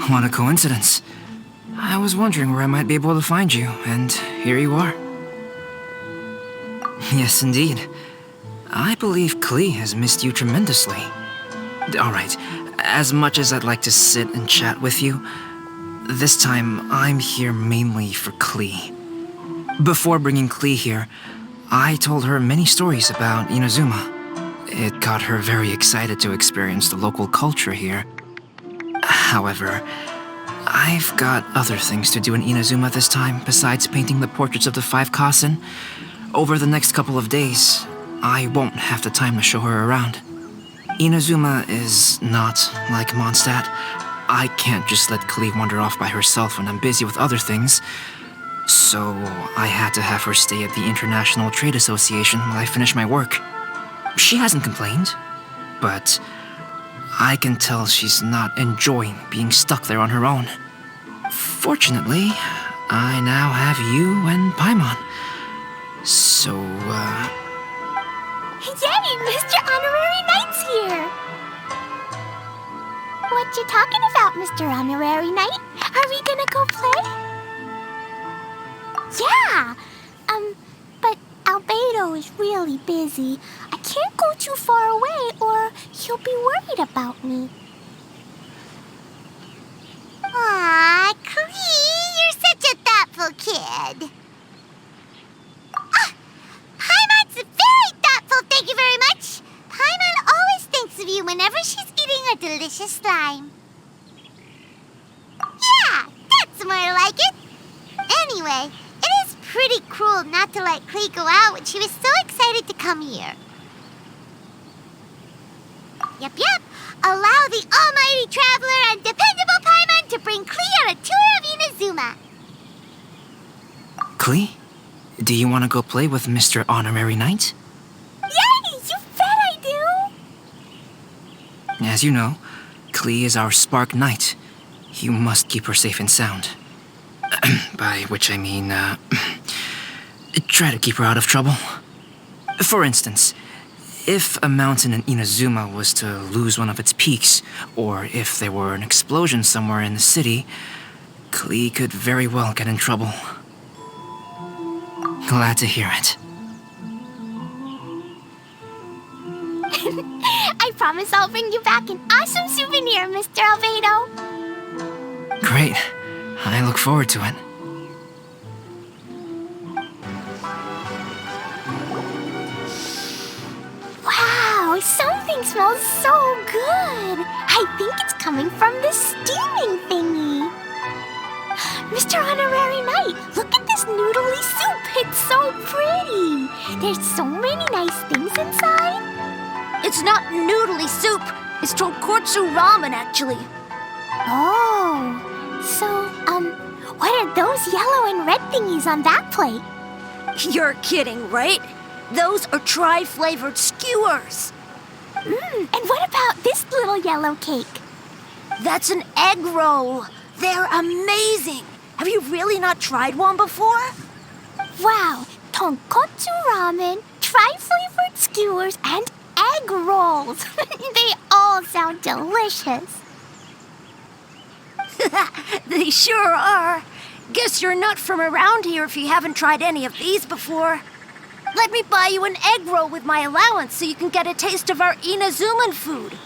What a coincidence. I was wondering where I might be able to find you, and here you are. Yes, indeed. I believe Klee has missed you tremendously. Alright, as much as I'd like to sit and chat with you, this time I'm here mainly for Klee. Before bringing Klee here, I told her many stories about Inazuma. It got her very excited to experience the local culture here. However, I've got other things to do in Inazuma this time besides painting the portraits of the 5 Kasen. Over the next couple of days, I won't have the time to show her around. Inazuma is not like Mondstadt. I can't just let Klee wander off by herself when I'm busy with other things. So I had to have her stay at the International Trade Association while I finish my work. She hasn't complained, but I can tell she's not enjoying being stuck there on her own. Fortunately, I now have you and Paimon. So, Yay! Mr. Honorary Knight's here! What you talking about, Mr. Honorary Knight? Are we gonna go play? Yeah! But Albedo is really busy. I can't go too far away or he'll be worried about me. Aw, Klee, you're such a thoughtful kid. Paimon's very thoughtful, thank you very much. Paimon always thinks of you whenever she's eating a delicious slime. Yeah, that's more like it. Anyway, it is pretty cruel not to let Klee go out when she was so excited to come here. Yep. Allow the almighty traveler and dependable Paimon to bring Klee on a tour of Inazuma. Klee, do you want to go play with Mr. Honorary Knight? Yay! You bet I do! As you know, Klee is our Spark Knight. You must keep her safe and sound. By which I mean, try to keep her out of trouble. For instance, if a mountain in Inazuma was to lose one of its peaks, or if there were an explosion somewhere in the city, Klee could very well get in trouble. Glad to hear it. I promise I'll bring you back an awesome souvenir, Mr. Albedo. Great. I look forward to it. Wow, something smells so good. I think it's coming from the steaming thingy. Mr. Honorary Knight, look at this noodly soup. It's so pretty. There's so many nice things inside. It's not noodly soup. It's tonkotsu ramen, actually. Oh, so, what are those yellow and red thingies on that plate? You're kidding, right? Those are tri-flavored skewers. And what about this little yellow cake? That's an egg roll. They're amazing. Have you really not tried one before? Wow, tonkotsu ramen, tri-flavored skewers, and egg rolls. They all sound delicious. They sure are. Guess you're not from around here if you haven't tried any of these before. Let me buy you an egg roll with my allowance so you can get a taste of our Inazuman food.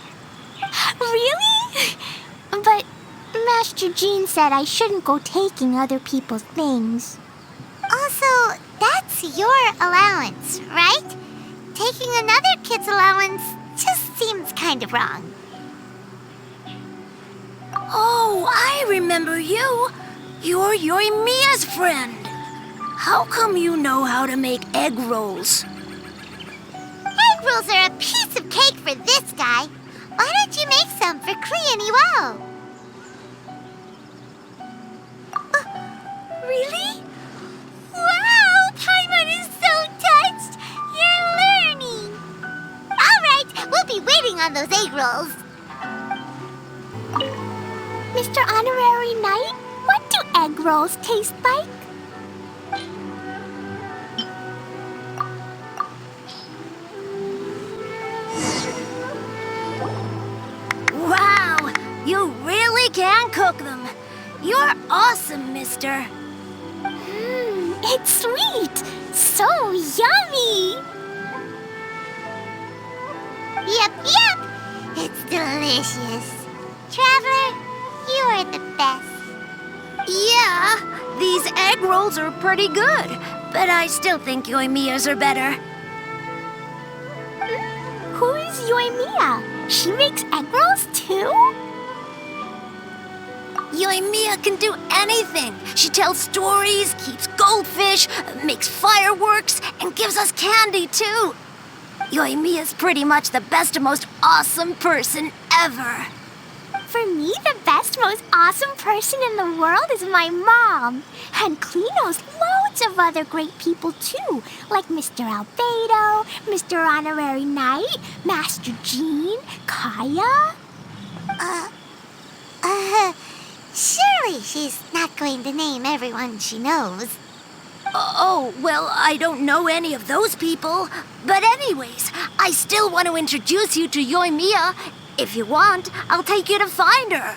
Really? But Master Jean said I shouldn't go taking other people's things. Also, that's your allowance, right? Taking another kid's allowance just seems kind of wrong. Oh, I remember you. You're Yoimiya's friend. How come you know how to make egg rolls? Egg rolls are a piece of cake for this guy. Why don't you make some for Klee and Iwao? Really? Wow, Paimon is so touched. You're learning. All right, we'll be waiting on those egg rolls. Mr. Honorary Knight, what do egg rolls taste like? Wow, you really can cook. cook them. You're awesome, mister. It's sweet. So yummy. Yep. It's delicious. Traveler, you are the best. Yeah, these egg rolls are pretty good, but I still think Yoimiya's are better. Who is Yoimiya? She makes egg rolls too? Yoimiya can do anything. She tells stories, keeps goldfish, makes fireworks, and gives us candy too. Yoimiya's pretty much the best and most awesome person ever. For me, the best, most awesome person in the world is my mom. And Klee knows loads of other great people too, like Mr. Albedo, Mr. Honorary Knight, Master Jean, Kaya. Surely she's not going to name everyone she knows. Oh, well, I don't know any of those people. But anyways, I still want to introduce you to Yoimiya. If you want, I'll take you to find her.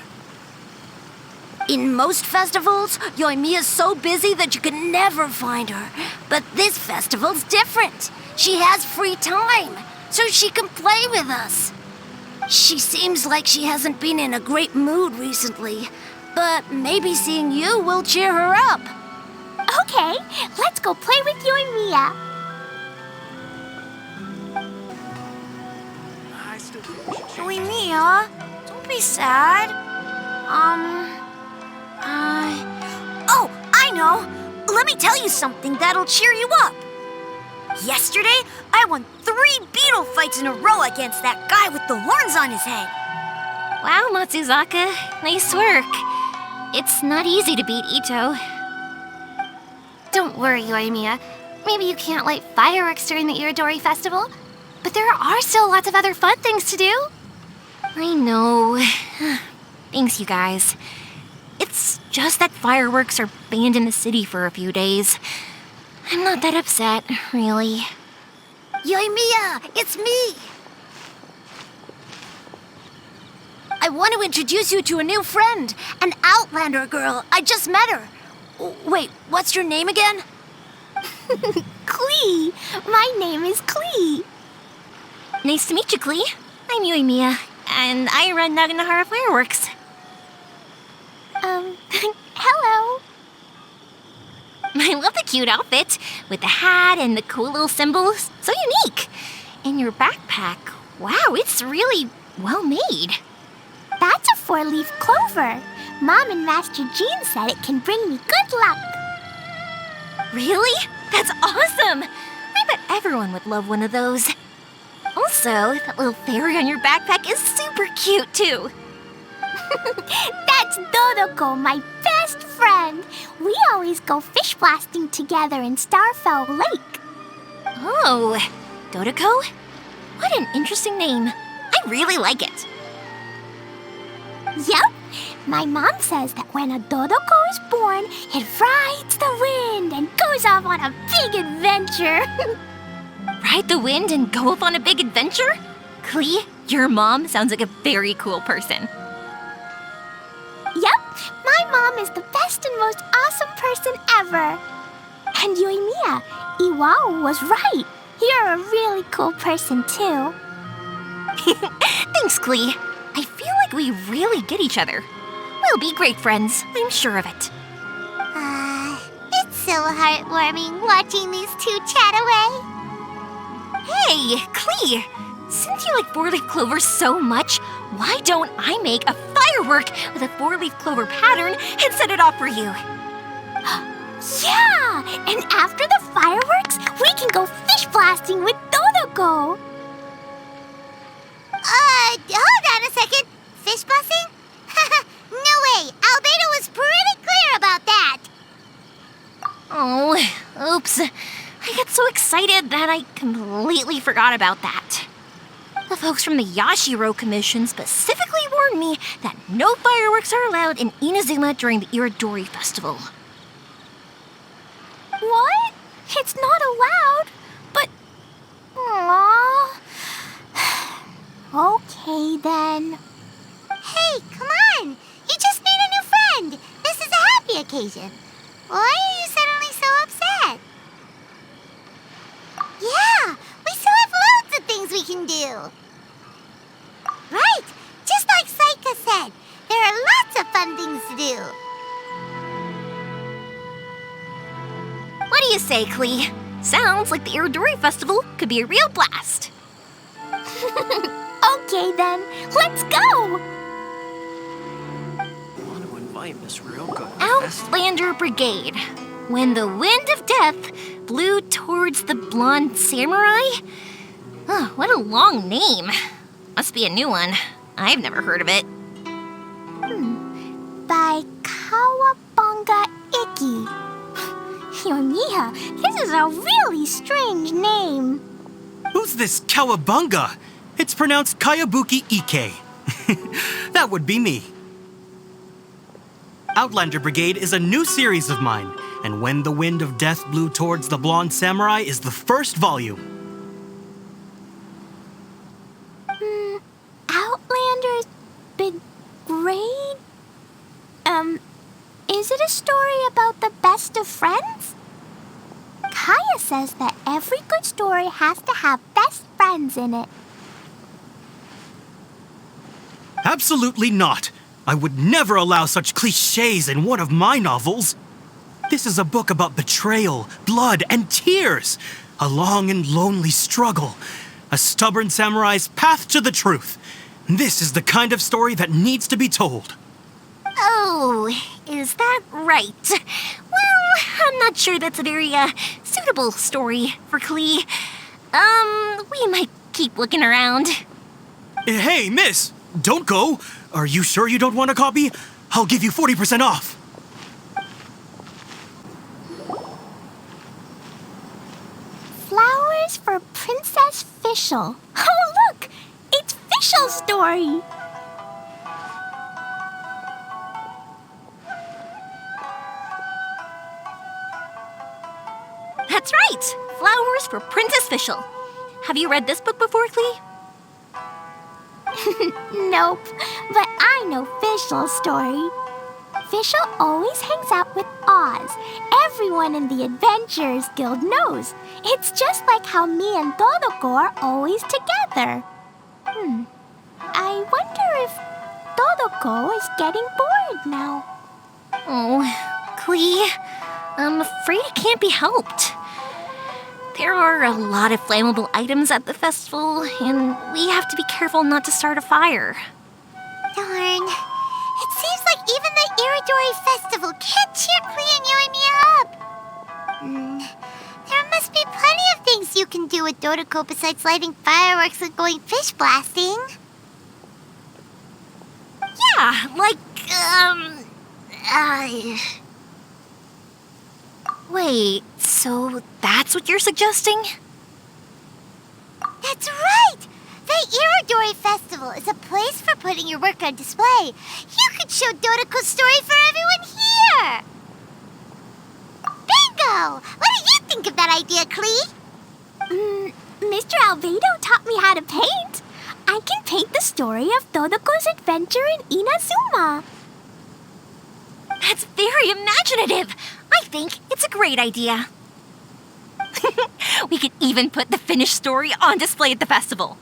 In most festivals, Yoimiya's so busy that you can never find her. But this festival's different. She has free time, so she can play with us. She seems like she hasn't been in a great mood recently, but maybe seeing you will cheer her up. Okay, let's go play with Yoimiya. Yoimiya, don't be sad. Oh, I know. Let me tell you something that'll cheer you up. Yesterday, I won 3 beetle fights in a row against that guy with the horns on his head. Wow, Matsuzaka. Nice work. It's not easy to beat Ito. Don't worry, Yoimiya. Maybe you can't light fireworks during the Irodori festival, but there are still lots of other fun things to do. I know. Thanks, you guys. It's just that fireworks are banned in the city for a few days. I'm not that upset, really. Yoimiya, it's me. I want to introduce you to a new friend, an Outlander girl. I just met her. Wait, what's your name again? Klee. My name is Klee. Nice to meet you, Klee. I'm Yoimiya, and I run Naganahara Fireworks. Hello. I love the cute outfit, with the hat and the cool little symbols. So unique. And your backpack, wow, it's really well made. That's a 4-leaf clover. Mom and Master Jean said it can bring me good luck. Really? That's awesome! I bet everyone would love one of those. Also, that little fairy on your backpack is super cute, too. That's Dodoko, my best friend. We always go fish blasting together in Starfell Lake. Oh, Dodoko? What an interesting name. I really like it. Yep. My mom says that when a Dodoko is born, it rides the wind and goes off on a big adventure. Ride the wind and go off on a big adventure? Klee, your mom sounds like a very cool person. Yep, my mom is the best and most awesome person ever. And Yoimiya, Iwao was right. You're a really cool person too. Thanks, Klee. I feel like we really get each other. We'll be great friends, I'm sure of it. It's so heartwarming watching these two chat away. Hey, Klee! Since you like 4-leaf clover so much, why don't I make a firework with a 4-leaf clover pattern and set it off for you? Yeah! And after the fireworks, we can go fish blasting with Dodoko. Hold on a second. Fish busting? No way. Albedo was pretty clear about that. Oh, oops. I got so excited that I completely forgot about that. The folks from the Yashiro Commission specifically warned me that no fireworks are allowed in Inazuma during the Irodori Festival. What? It's not allowed? But... Aww. Okay then. Hey, come on. You just made a new occasion. Why are you suddenly so upset? Yeah, we still have loads of things we can do. Right, just like Saika said, there are lots of fun things to do. What do you say, Klee? Sounds like the Irodori Festival could be a real blast. Okay then, let's go! Want to invite Miss Ryoka. Outlander Brigade. When the wind of death blew towards the blonde samurai? Oh, what a long name. Must be a new one. I've never heard of it. By Kawabunga Iki. Yoimiya, this is a really strange name. Who's this Kawabunga? It's pronounced Kayabuki Ike. That would be me. Outlander Brigade is a new series of mine, and When the Wind of Death Blew Towards the Blonde Samurai is the first volume. Outlander's Brigade? Is it a story about the best of friends? Kaya says that every good story has to have best friends in it. Absolutely not. I would never allow such cliches in one of my novels. This is a book about betrayal, blood, and tears. A long and lonely struggle. A stubborn samurai's path to the truth. This is the kind of story that needs to be told. Oh, is that right? Well, I'm not sure that's a very, suitable story for Klee. We might keep looking around. Hey, miss! Don't go! Are you sure you don't want a copy? I'll give you 40% off. Flowers for Princess Fischl. Oh, look! It's Fischl's story! That's right! Flowers for Princess Fischl. Have you read this book before, Klee? Nope, but I know Fischl's story. Fischl always hangs out with Oz. Everyone in the Adventurers Guild knows. It's just like how me and Todoko are always together. I wonder if Todoko is getting bored now. Oh, Klee, I'm afraid it can't be helped. There are a lot of flammable items at the festival, and we have to be careful not to start a fire. Darn. It seems like even the Irodori Festival can't cheer Klee and Yoimiya up. There must be plenty of things you can do with Dodoko besides lighting fireworks and going fish blasting. Yeah, like, Wait, so that's what you're suggesting? That's right! The Irodori Festival is a place for putting your work on display. You could show Dodoko's story for everyone here! Bingo! What do you think of that idea, Klee? Mr. Albedo taught me how to paint. I can paint the story of Dodoko's adventure in Inazuma. That's very imaginative. I think it's a great idea. We could even put the finished story on display at the festival.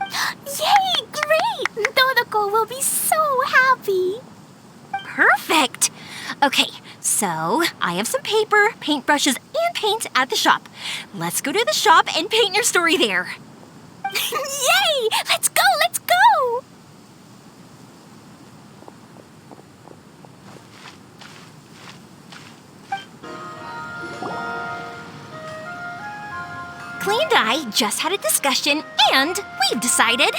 Yay! Great! Dodoko will be so happy. Perfect. Okay, so I have some paper, paintbrushes, and paint at the shop. Let's go to the shop and paint your story there. Yay! Let's go! Let's go! Klee and I just had a discussion, and we've decided.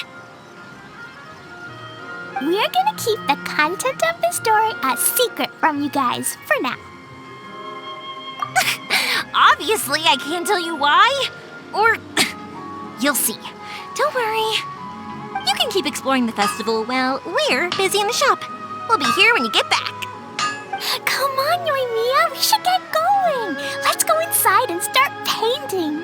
We're gonna keep the content of the story a secret from you guys for now. Obviously, I can't tell you why. Or you'll see. Don't worry. You can keep exploring the festival while we're busy in the shop. We'll be here when you get back. Come on, Yoimiya, we should get going. Let's go inside and start painting.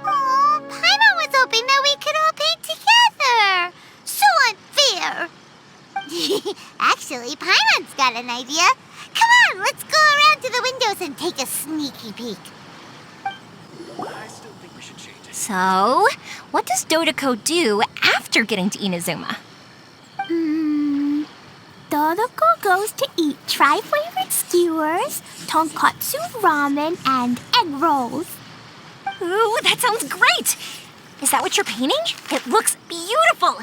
Oh, Paimon was hoping that we could all paint together. Actually, Paimon's got an idea. Come on, let's go around to the windows and take a sneaky peek. So, what does Dodoko do after getting to Inazuma? Dodoko goes to eat tri-flavored skewers, tonkatsu ramen, and egg rolls. Ooh, that sounds great! Is that what you're painting? It looks beautiful!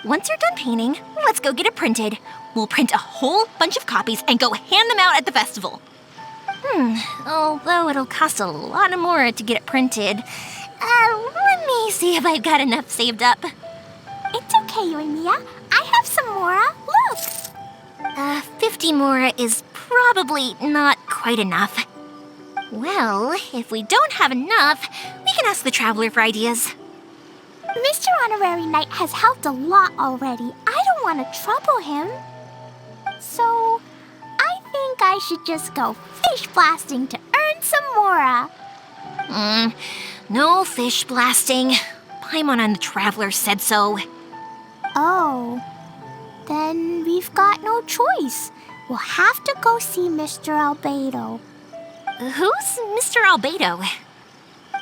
Once you're done painting, let's go get it printed. We'll print a whole bunch of copies and go hand them out at the festival. Although it'll cost a lot more to get it printed. Let me see if I've got enough saved up. It's okay, Yoimiya. I have some mora. Look. 50 mora is probably not quite enough. Well, if we don't have enough, we can ask the traveler for ideas. Mr. Honorary Knight has helped a lot already. I don't want to trouble him. So, I think I should just go fish blasting to earn some mora. No fish blasting. Paimon and the traveler said so. Oh, then we've got no choice. We'll have to go see Mr. Albedo. Who's Mr. Albedo?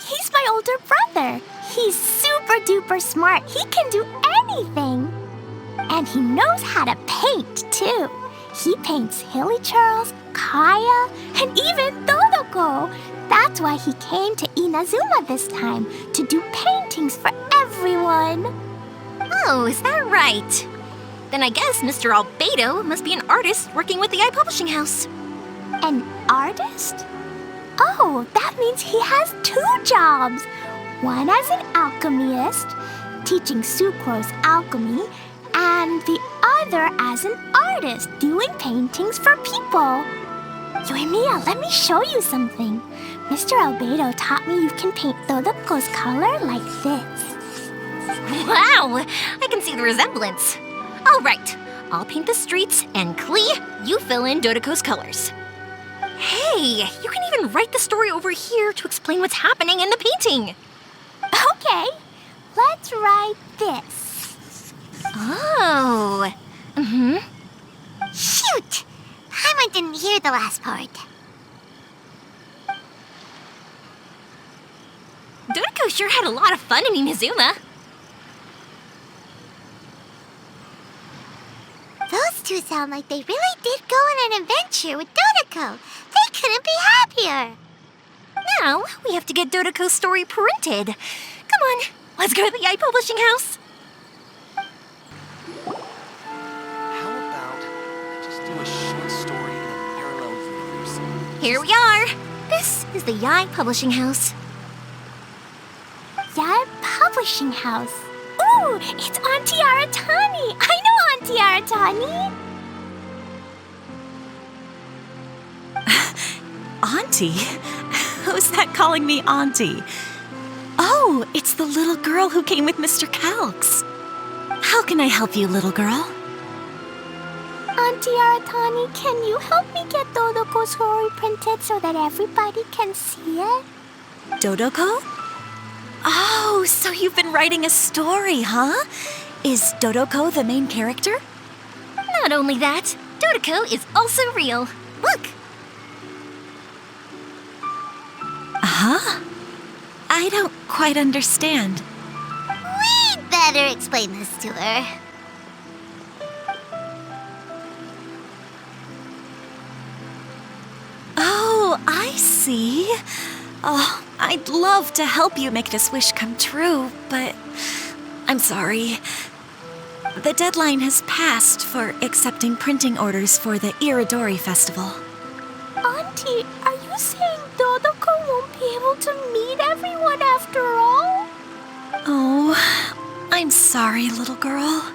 He's my older brother. He's super duper smart. He can do anything. And he knows how to paint, too. He paints Hilly Churls, Kaya, and even Dodoko. That's why he came to Inazuma this time, to do paintings for everyone. Oh, is that right? Then I guess Mr. Albedo must be an artist working with the iPublishing house. An artist? Oh, that means he has 2 jobs. One as an alchemist, teaching Sucrose alchemy, and the other as an artist, doing paintings for people. Yoimiya, let me show you something. Mr. Albedo taught me you can paint Dodoko's color like this. Wow, I can see the resemblance. All right, I'll paint the streets, and Klee, you fill in Dodoko's colors. Hey, you can even write the story over here to explain what's happening in the painting. Okay, let's write this. Oh. Shoot! Paimon didn't hear the last part. Dodoko sure had a lot of fun in Inazuma. Those 2 sound like they really did go on an adventure with Dodoko. They couldn't be happier. Now, we have to get Dodoko's story printed. Come on, let's go to the iPublishing house. How about I just do a short story in a parallel universe? Here we are. This is the Yai Publishing House. Giải Publishing House. Ooh, it's Auntie Aratani. I know Auntie Aratani. Auntie? Who's that calling me Auntie? Oh, it's the little girl who came with Mr. Calx. How can I help you, little girl? Auntie Aratani, can you help me get Dodoko's story printed so that everybody can see it? Dodoko? Oh, so you've been writing a story, huh? Is Dodoko the main character? Not only that, Dodoko is also real. Look. Huh? I don't quite understand. We'd better explain this to her. Oh, I see. Oh, I'd love to help you make this wish come true, but I'm sorry. The deadline has passed for accepting printing orders for the Irodori festival. Auntie, are you saying Dodoko won't be able to meet everyone after all? Oh, I'm sorry, little girl.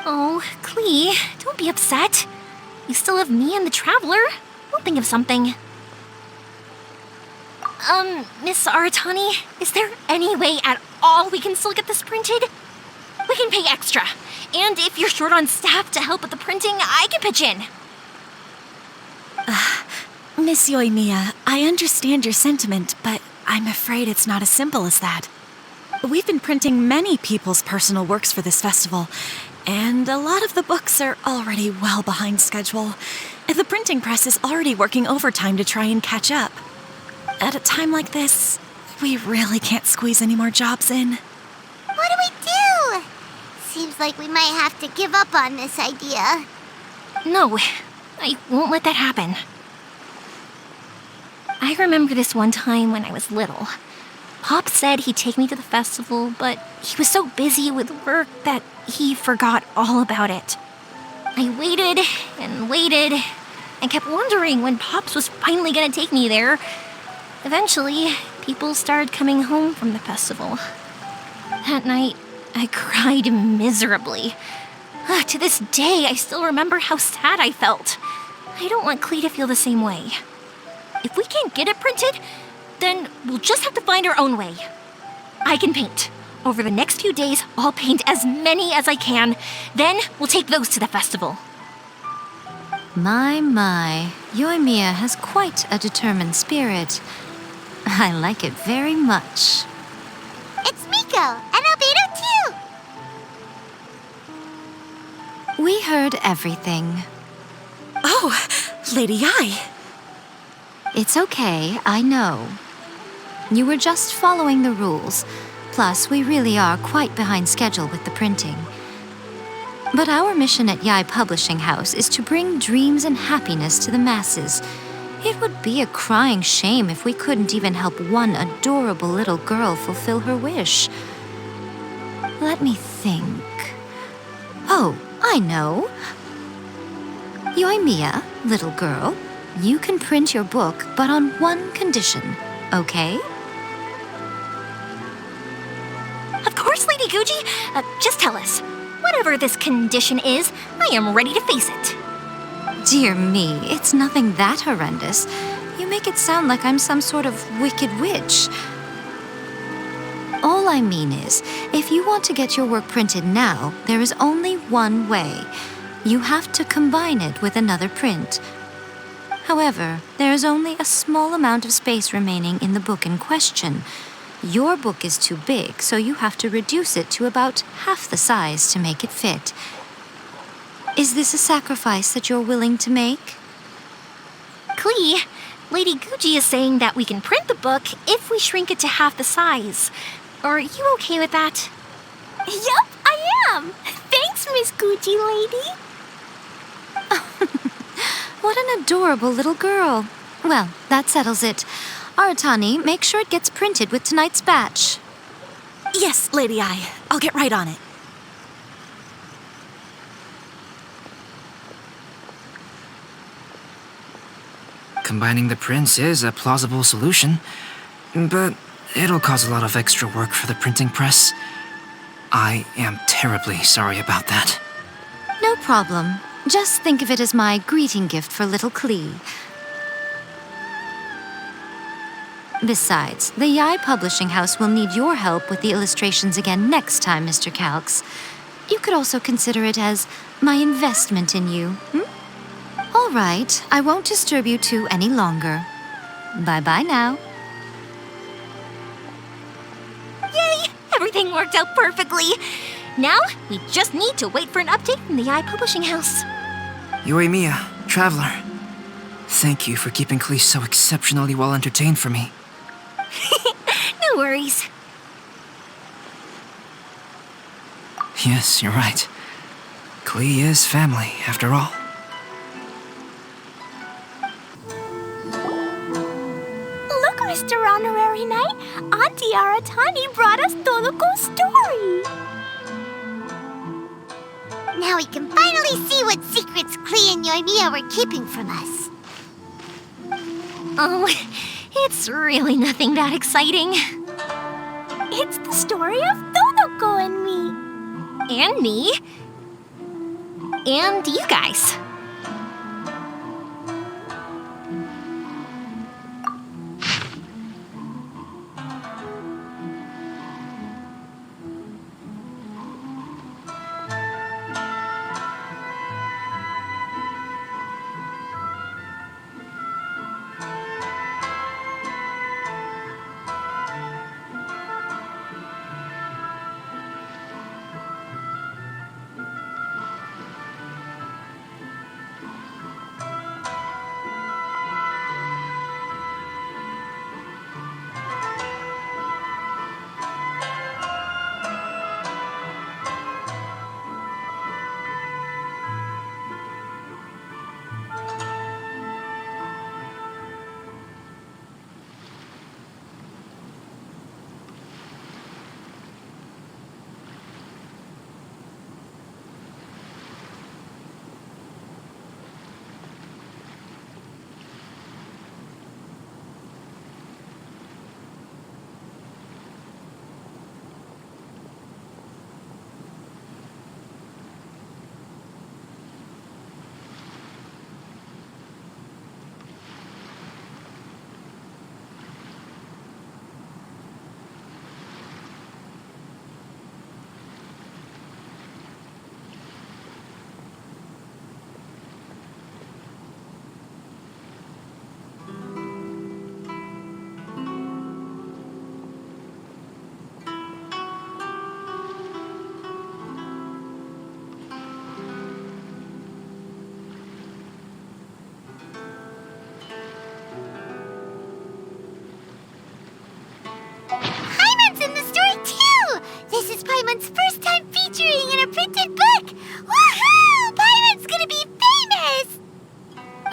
Oh, Klee, don't be upset. You still have me and the Traveler. We'll think of something. Miss Aratani, is there any way at all we can still get this printed? We can pay extra. And if you're short on staff to help with the printing, I can pitch in. Miss Yoimiya, I understand your sentiment, but I'm afraid it's not as simple as that. We've been printing many people's personal works for this festival, and a lot of the books are already well behind schedule. The printing press is already working overtime to try and catch up. At a time like this, we really can't squeeze any more jobs in. What do we do? Seems like we might have to give up on this idea. No, I won't let that happen. I remember this one time when I was little. Pop said he'd take me to the festival, but he was so busy with work that he forgot all about it. I waited and kept wondering when Pops was finally gonna take me there. Eventually, people started coming home from the festival. That night, I cried miserably. To this day, I still remember how sad I felt. I don't want Klee to feel the same way. If we can't get it printed, then we'll just have to find our own way. I can paint. Over the next few days, I'll paint as many as I can. Then we'll take those to the festival. My, Yoimiya has quite a determined spirit. I like it very much. It's Miko and Albedo too. We heard everything. Oh, Lady Ai. It's okay, I know. You were just following the rules. Plus, we really are quite behind schedule with the printing. But our mission at Giải Publishing House is to bring dreams and happiness to the masses. It would be a crying shame if we couldn't even help one adorable little girl fulfill her wish. Let me think. Oh, I know. Yoimiya, little girl, you can print your book, but on one condition, okay? Of course, Lady Guji. Just tell us. Whatever this condition is, I am ready to face it. Dear me, it's nothing that horrendous. You make it sound like I'm some sort of wicked witch. All I mean is, if you want to get your work printed now, there is only one way. You have to combine it with another print. However, there is only a small amount of space remaining in the book in question. Your book is too big, so you have to reduce it to about half the size to make it fit. Is this a sacrifice that you're willing to make? Klee, Lady Guji is saying that we can print the book if we shrink it to half the size. Are you okay with that? Yup, I am. Thanks, Miss Gucci lady. What an adorable little girl. Well, that settles it. Aratani, make sure it gets printed with tonight's batch. Yes, Lady Ai. I'll get right on it. Combining the prints is a plausible solution, but it'll cause a lot of extra work for the printing press. I am terribly sorry about that. No problem. Just think of it as my greeting gift for little Klee. Besides, the Giải Publishing House will need your help with the illustrations again next time, Mr. Calx. You could also consider it as my investment in you. All right, I won't disturb you two any longer. Bye-bye now. Yay! Everything worked out perfectly. Now, we just need to wait for an update from the Giải Publishing House. Yoimiya, traveler. Thank you for keeping Klee so exceptionally well entertained for me. No worries. Yes, you're right. Klee is family, after all. Look, Mr. Honorary Knight, Auntie Aratani brought us Toloko's story. Now we can finally see what secrets Klee and Yoimiya were keeping from us. Oh, it's really nothing that exciting. It's the story of Toloko and me. And me. And you guys. This is Paimon's first time featuring in a printed book! Woohoo! Paimon's gonna be famous!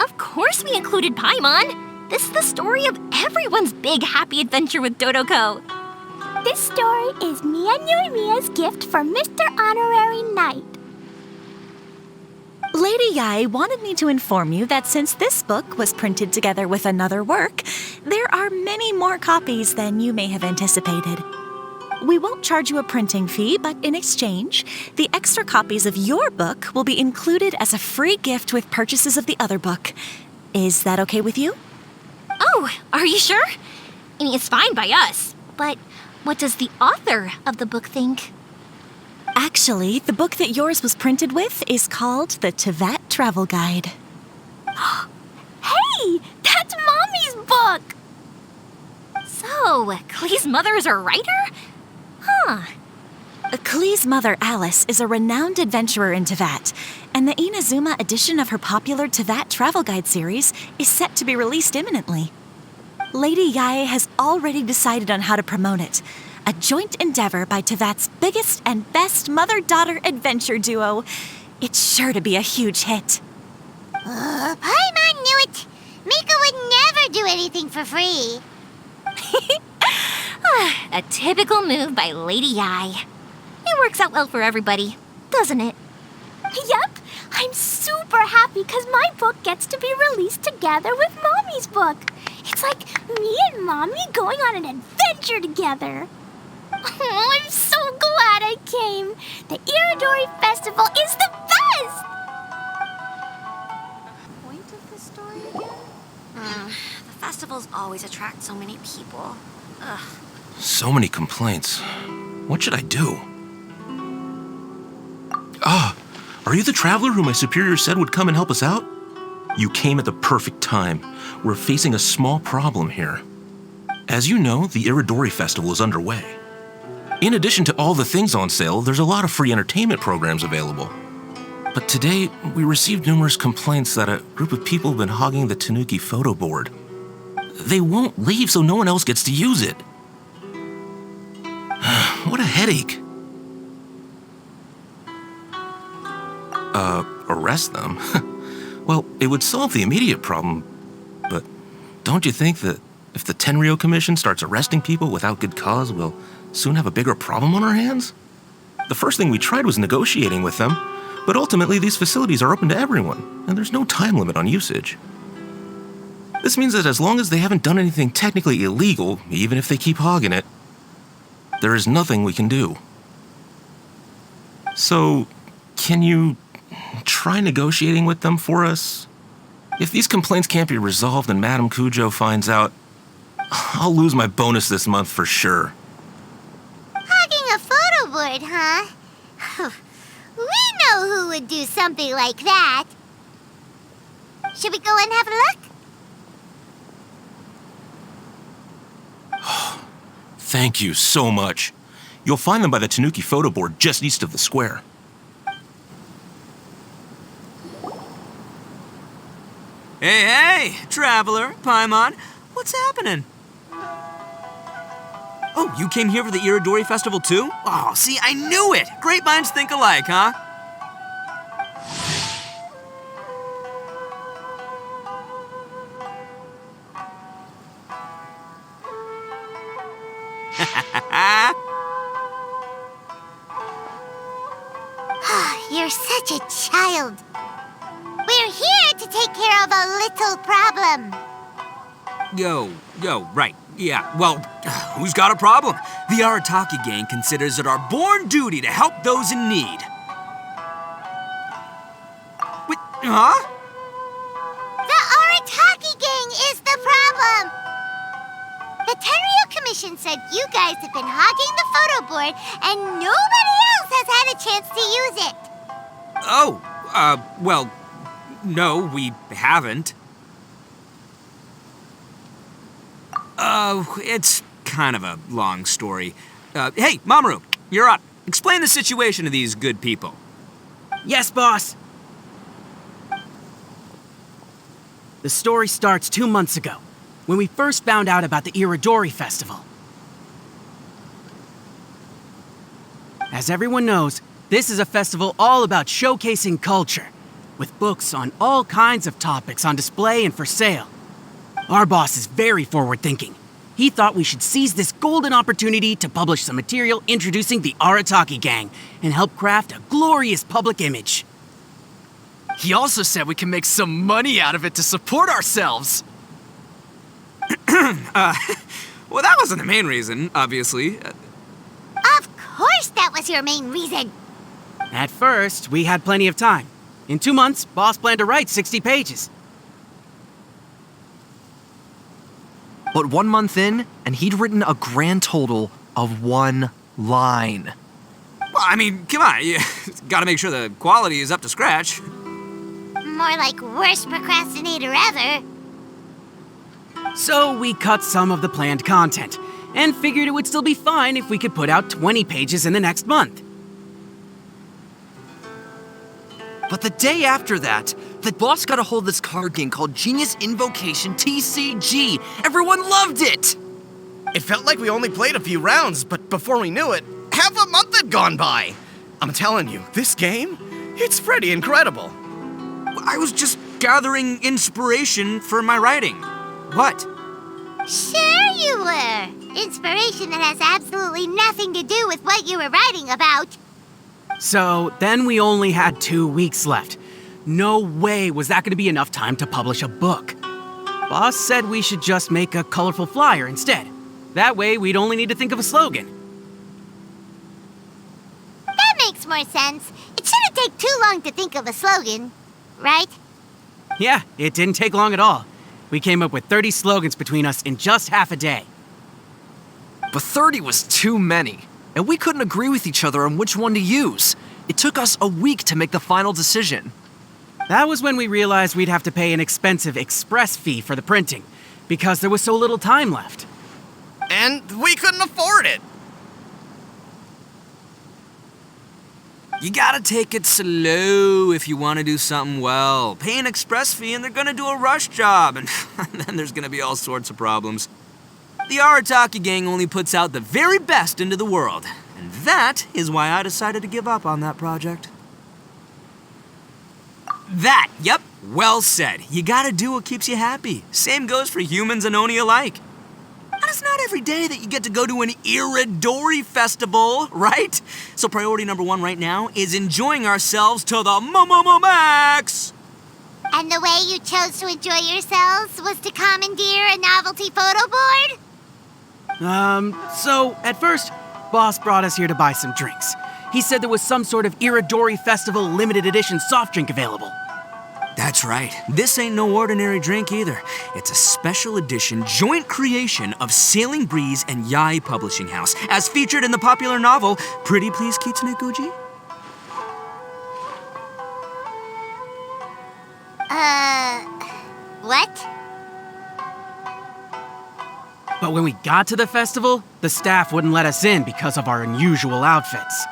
Of course we included Paimon. This is the story of everyone's big happy adventure with Dodoko. This story is me and Yoimiya's gift for Mr. Honorary Knight. Lady Yai wanted me to inform you that since this book was printed together with another work, there are many more copies than you may have anticipated. We won't charge you a printing fee, but in exchange, the extra copies of your book will be included as a free gift with purchases of the other book. Is that okay with you? Oh, are you sure? I mean, it's fine by us. But what does the author of the book think? Actually, the book that yours was printed with is called the Teyvat Travel Guide. Hey, that's Mommy's book! So, Klee's mother is a writer? Huh. Klee's mother, Alice, is a renowned adventurer in Teyvat, and the Inazuma edition of her popular Teyvat Travel Guide series is set to be released imminently. Lady Yai has already decided on how to promote it, a joint endeavor by Teyvat's biggest and best mother-daughter adventure duo. It's sure to be a huge hit. Paimon knew it! Mika would never do anything for free. A typical move by Lady Yai. It works out well for everybody, doesn't it? Yup, I'm super happy because my book gets to be released together with Mommy's book. It's like me and Mommy going on an adventure together. Oh, I'm so glad I came. The Irodori Festival is the best! Point of the story again? The festivals always attract so many people. Ugh. So many complaints. What should I do? Ah, are you the traveler who my superior said would come and help us out? You came at the perfect time. We're facing a small problem here. As you know, the Irodori Festival is underway. In addition to all the things on sale, there's a lot of free entertainment programs available. But today, we received numerous complaints that a group of people have been hogging the Tanuki photo board. They won't leave so no one else gets to use it. What a headache. Arrest them? Well, it would solve the immediate problem, but don't you think that if the Tenryo Commission starts arresting people without good cause, we'll soon have a bigger problem on our hands? The first thing we tried was negotiating with them, but ultimately these facilities are open to everyone, and there's no time limit on usage. This means that as long as they haven't done anything technically illegal, even if they keep hogging it, there is nothing we can do. So, can you try negotiating with them for us? If these complaints can't be resolved and Madame Kujo finds out, I'll lose my bonus this month for sure. Hogging a photo board, huh? We know who would do something like that. Should we go and have a look? Thank you so much. You'll find them by the Tanuki photo board just east of the square. Hey, traveler, Paimon, what's happening? Oh, you came here for the Irodori Festival too? Oh, see, I knew it! Great minds think alike, huh? You're such a child. We're here to take care of a little problem. Yo, right. Yeah, well, who's got a problem? The Arataki gang considers it our born duty to help those in need. Wait, huh? The Arataki gang is the problem. The Tenryo Commission said you guys have been hogging the photo board and nobody else has had a chance to use it. Oh, well, no, we haven't. It's kind of a long story. Hey, Mamoru, you're up. Explain the situation to these good people. Yes, boss. The story starts 2 months ago, when we first found out about the Irodori Festival. As everyone knows, this is a festival all about showcasing culture, with books on all kinds of topics on display and for sale. Our boss is very forward-thinking. He thought we should seize this golden opportunity to publish some material introducing the Arataki gang and help craft a glorious public image. He also said we can make some money out of it to support ourselves. Well, that wasn't the main reason, obviously. Of course that was your main reason. At first, we had plenty of time. In 2 months, boss planned to write 60 pages. But 1 month in, and he'd written a grand total of 1 line. Well, I mean, come on, you gotta make sure the quality is up to scratch. More like worst procrastinator ever. So we cut some of the planned content, and figured it would still be fine if we could put out 20 pages in the next month. But the day after that, the boss got a hold of this card game called Genius Invocation TCG. Everyone loved it! It felt like we only played a few rounds, but before we knew it, half a month had gone by. I'm telling you, this game, it's pretty incredible. I was just gathering inspiration for my writing. What? Sure you were. Inspiration that has absolutely nothing to do with what you were writing about. So then we only had 2 weeks left. No way was that going to be enough time to publish a book. Boss said we should just make a colorful flyer instead. That way we'd only need to think of a slogan. That makes more sense. It shouldn't take too long to think of a slogan, right? Yeah, it didn't take long at all. We came up with 30 slogans between us in just half a day. But 30 was too many, and we couldn't agree with each other on which one to use. It took us a week to make the final decision. That was when we realized we'd have to pay an expensive express fee for the printing, because there was so little time left. And we couldn't afford it. You gotta take it slow if you want to do something well. Pay an express fee and they're gonna do a rush job, and then there's gonna be all sorts of problems. The Arataki gang only puts out the very best into the world, and that is why I decided to give up on that project. Yep, well said. You gotta do what keeps you happy. Same goes for humans and Oni alike. And it's not every day that you get to go to an Irodori festival, right? So priority number 1 right now is enjoying ourselves to the max! And the way you chose to enjoy yourselves was to commandeer a novelty photo board? So at first, boss brought us here to buy some drinks. He said there was some sort of Irodori Festival limited edition soft drink available. That's right. This ain't no ordinary drink either. It's a special edition joint creation of Sailing Breeze and Yai Publishing House, as featured in the popular novel Pretty Please Kitsune Guji. What? But when we got to the festival, the staff wouldn't let us in because of our unusual outfits.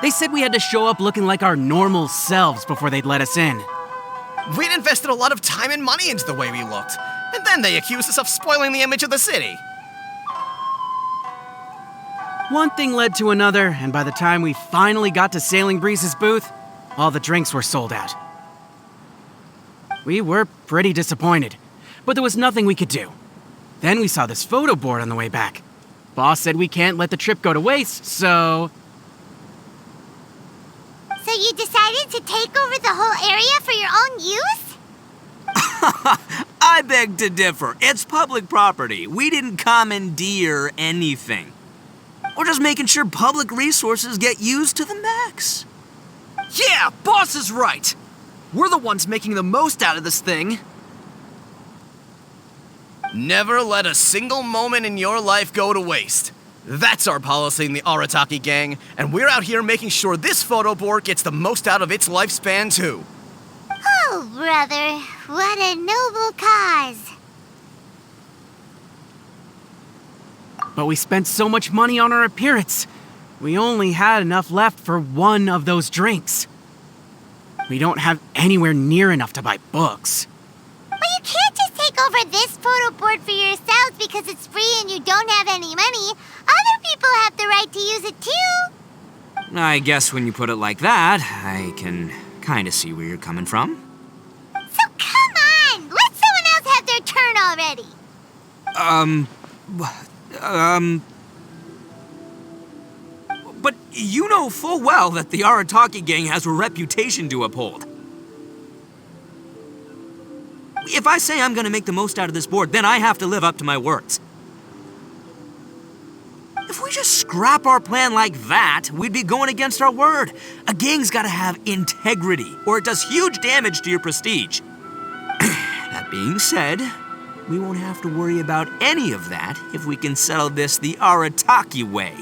They said we had to show up looking like our normal selves before they'd let us in. We'd invested a lot of time and money into the way we looked, and then they accused us of spoiling the image of the city. One thing led to another, and by the time we finally got to Sailing Breeze's booth, all the drinks were sold out. We were pretty disappointed, but there was nothing we could do. Then we saw this photo board on the way back. Boss said we can't let the trip go to waste, so... So you decided to take over the whole area for your own use? I beg to differ. It's public property. We didn't commandeer anything. We're just making sure public resources get used to the max. Yeah, boss is right. We're the ones making the most out of this thing. Never let a single moment in your life go to waste. That's our policy in the Arataki gang, and we're out here making sure this photo board gets the most out of its lifespan, too. Oh, brother, what a noble cause. But we spent so much money on our appearance. We only had enough left for one of those drinks. We don't have anywhere near enough to buy books. Well, you can't just take over this photo board for yourselves because it's free and you don't have any money, other people have the right to use it too. I guess when you put it like that, I can kind of see where you're coming from. So come on, let someone else have their turn already. But you know full well that the Arataki gang has a reputation to uphold. If I say I'm gonna make the most out of this board, then I have to live up to my words. If we just scrap our plan like that, we'd be going against our word. A gang's gotta have integrity, or it does huge damage to your prestige. That being said, we won't have to worry about any of that if we can settle this the Arataki way.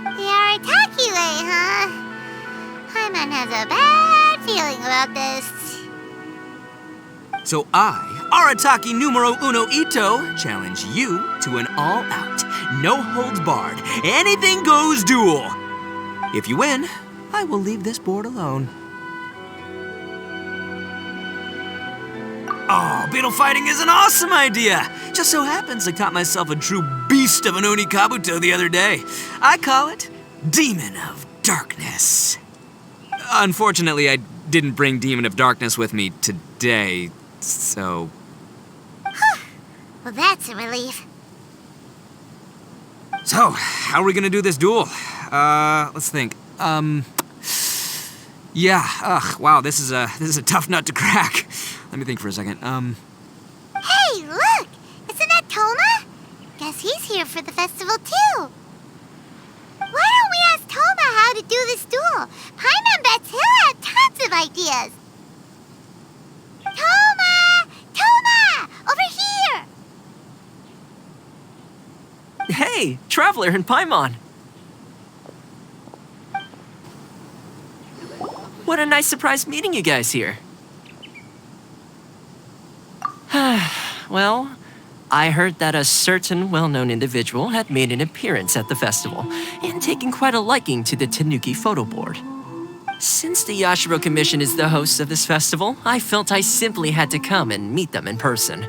The Arataki way, huh? Paimon has a bad feeling about this. So I, Arataki numero uno Ito, challenge you to an all-out, no-holds-barred, anything-goes duel. If you win, I will leave this board alone. Oh, beetle fighting is an awesome idea! Just so happens I caught myself a true beast of an Oni Kabuto the other day. I call it Demon of Darkness. Unfortunately, I didn't bring Demon of Darkness with me today, so... Well, that's a relief. So, how are we gonna do this duel? Let's think. Yeah, wow, this is a tough nut to crack. Let me think for a second. Hey, look! Isn't that Toma? Guess he's here for the festival too. Why don't we ask Toma how to do this duel? Paimon bets he'll have tons of ideas. Toma! Toma! Over here! Hey, Traveler and Paimon. What a nice surprise meeting you guys here. Well, I heard that a certain well-known individual had made an appearance at the festival and taken quite a liking to the Tanuki photo board. Since the Yashiro Commission is the host of this festival, I felt I simply had to come and meet them in person.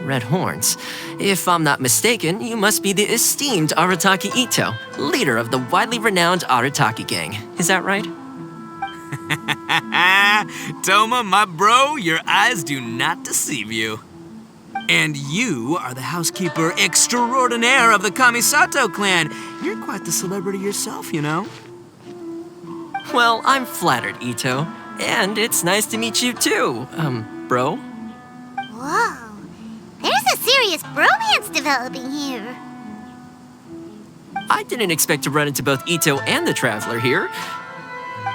Red horns. If I'm not mistaken, you must be the esteemed Arataki Ito, leader of the widely renowned Arataki gang. Is that right? Toma, my bro, your eyes do not deceive you. And you are the housekeeper extraordinaire of the Kamisato clan. You're quite the celebrity yourself, you know. Well, I'm flattered, Ito. And it's nice to meet you too, bro. Whoa. There's a serious bromance developing here. I didn't expect to run into both Ito and the Traveler here.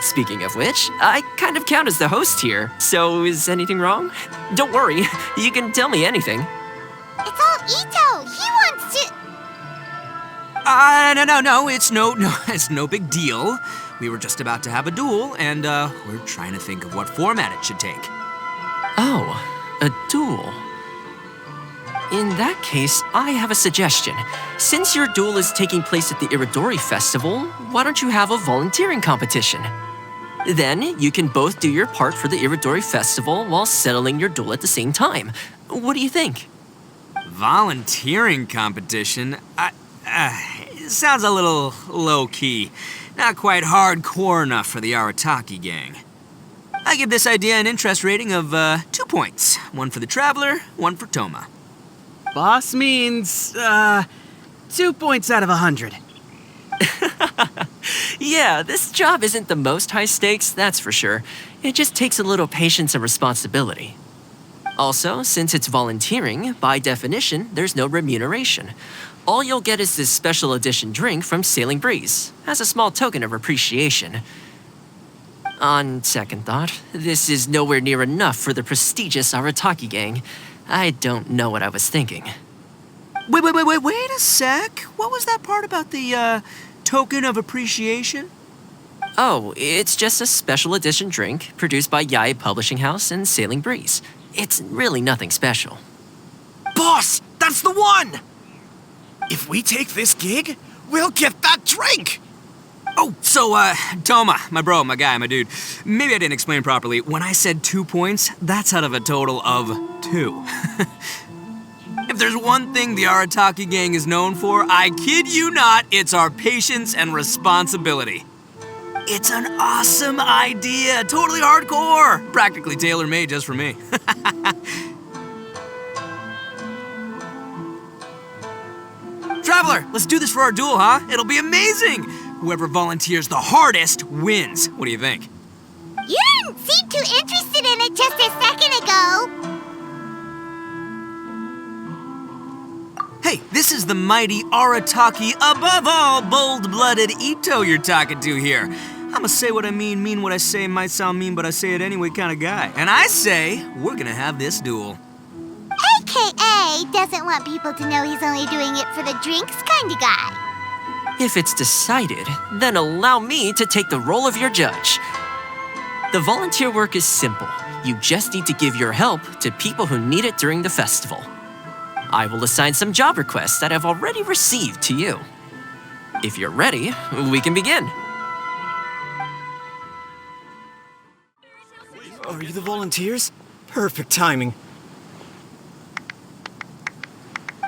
Speaking of which, I kind of count as the host here, so is anything wrong? Don't worry, you can tell me anything. It's all Ito. He wants to... No, it's no big deal. We were just about to have a duel, and we're trying to think of what format it should take. Oh, a duel. In that case, I have a suggestion. Since your duel is taking place at the Irodori Festival, why don't you have a volunteering competition? Then you can both do your part for the Irodori Festival while settling your duel at the same time. What do you think? Volunteering competition? It sounds a little low-key. Not quite hardcore enough for the Arataki gang. I give this idea an interest rating of 2 points. One for the Traveler, one for Toma. Boss means, 2 points out of 100. Yeah, this job isn't the most high stakes, that's for sure. It just takes a little patience and responsibility. Also, since it's volunteering, by definition, there's no remuneration. All you'll get is this special edition drink from Sailing Breeze, as a small token of appreciation. On second thought, this is nowhere near enough for the prestigious Arataki gang. I don't know what I was thinking. Wait a sec. What was that part about the, token of appreciation? Oh, it's just a special edition drink produced by Yae Publishing House and Sailing Breeze. It's really nothing special. Boss, that's the one! If we take this gig, we'll get that drink! Oh, so, Toma, my bro, my guy, my dude. Maybe I didn't explain properly. When I said 2 points, that's out of a total of 2. If there's one thing the Arataki gang is known for, I kid you not, it's our patience and responsibility. It's an awesome idea, totally hardcore, practically tailor-made just for me. Traveler, let's do this for our duel, huh? It'll be amazing! Whoever volunteers the hardest wins. What do you think? You didn't seem too interested in it just a second ago. Hey, this is the mighty Arataki, above all bold-blooded Ito you're talking to here. I'm a say what I mean what I say, might sound mean, but I say it anyway kind of guy. And I say, we're gonna have this duel. AKA doesn't want people to know he's only doing it for the drinks kind of guy. If it's decided, then allow me to take the role of your judge. The volunteer work is simple. You just need to give your help to people who need it during the festival. I will assign some job requests that I've already received to you. If you're ready, we can begin. Are you the volunteers? Perfect timing.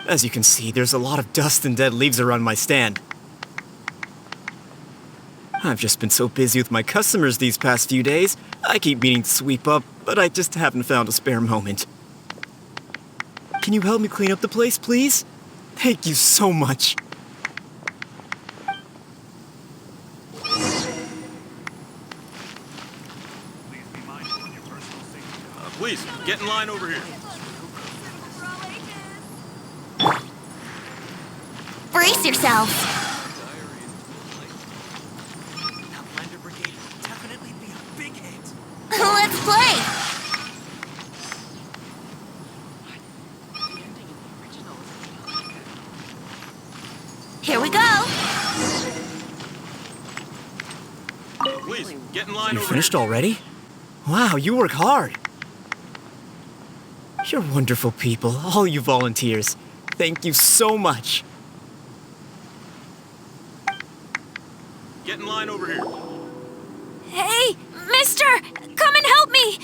As you can see, there's a lot of dust and dead leaves around my stand. I've just been so busy with my customers these past few days, I keep meaning to sweep up, but I just haven't found a spare moment. Can you help me clean up the place, please? Thank you so much. Please, get in line over here. Brace yourselves. Let's play. Here we go. Please, get in line You over finished here. already? Wow, you work hard. You're wonderful people, all you volunteers. Thank you so much. Get in line over here. Hey, mister! Come and help me!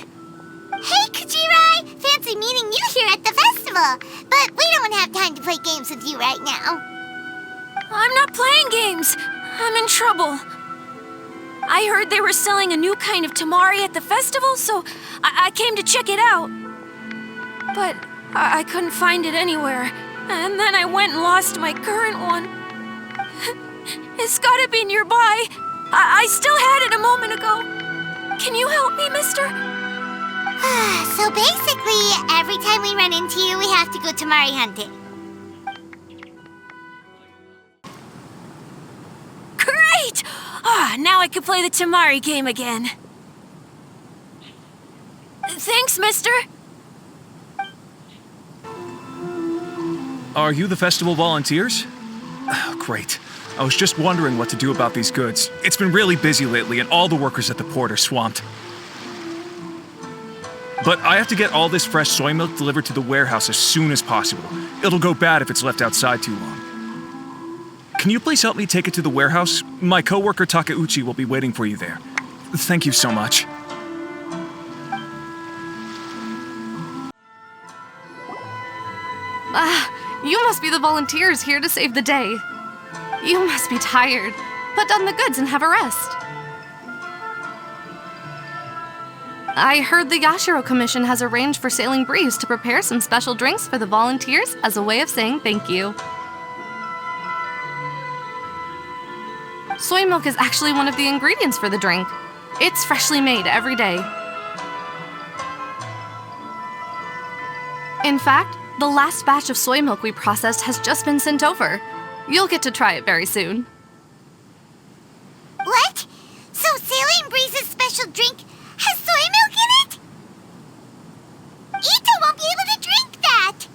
Hey, Kujirai! Fancy meeting you here at the festival. But we don't have time to play games with you right now. I'm not playing games. I'm in trouble. I heard they were selling a new kind of tamari at the festival, so I came to check it out. But I couldn't find it anywhere. And then I went and lost my current one. It's gotta be nearby. I still had it a moment ago. Can you help me, mister? So basically, every time we run into you, we have to go tamari hunting. Great! Now I can play the tamari game again. Thanks, mister. Are you the festival volunteers? Oh, great. I was just wondering what to do about these goods. It's been really busy lately, and all the workers at the port are swamped. But I have to get all this fresh soy milk delivered to the warehouse as soon as possible. It'll go bad if it's left outside too long. Can you please help me take it to the warehouse? My coworker Takeuchi will be waiting for you there. Thank you so much. You must be the volunteers here to save the day. You must be tired. Put down the goods and have a rest. I heard the Yashiro Commission has arranged for Sailing Breeze to prepare some special drinks for the volunteers as a way of saying thank you. Soy milk is actually one of the ingredients for the drink. It's freshly made every day. In fact, the last batch of soy milk we processed has just been sent over. You'll get to try it very soon. What? So Sailing Breeze's special drink has soy milk in it? Ito won't be able to drink that!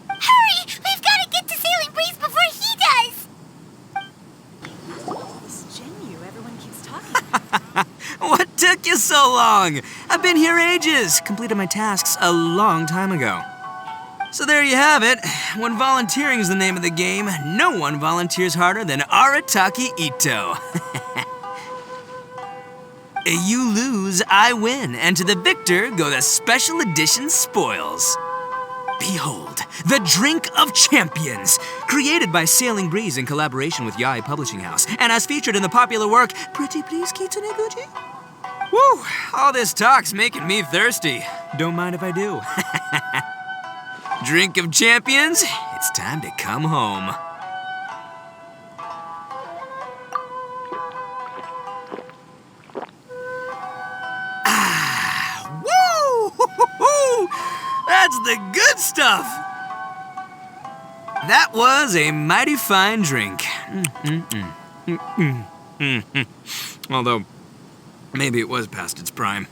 Hurry! We've got to get to Sailing Breeze before he does! This Genyu everyone keeps talking about. What took you so long? I've been here ages. Completed my tasks a long time ago. So there you have it. When volunteering is the name of the game, no one volunteers harder than Arataki Ito. You lose, I win, and to the victor go the special edition spoils. Behold, the Drink of Champions, created by Sailing Breeze in collaboration with Yae Publishing House, and as featured in the popular work, Pretty Please Kitsune Guji? Woo, all this talk's making me thirsty. Don't mind if I do. Drink of Champions, it's time to come home. Woo! That's the good stuff! That was a mighty fine drink. Although, maybe it was past its prime.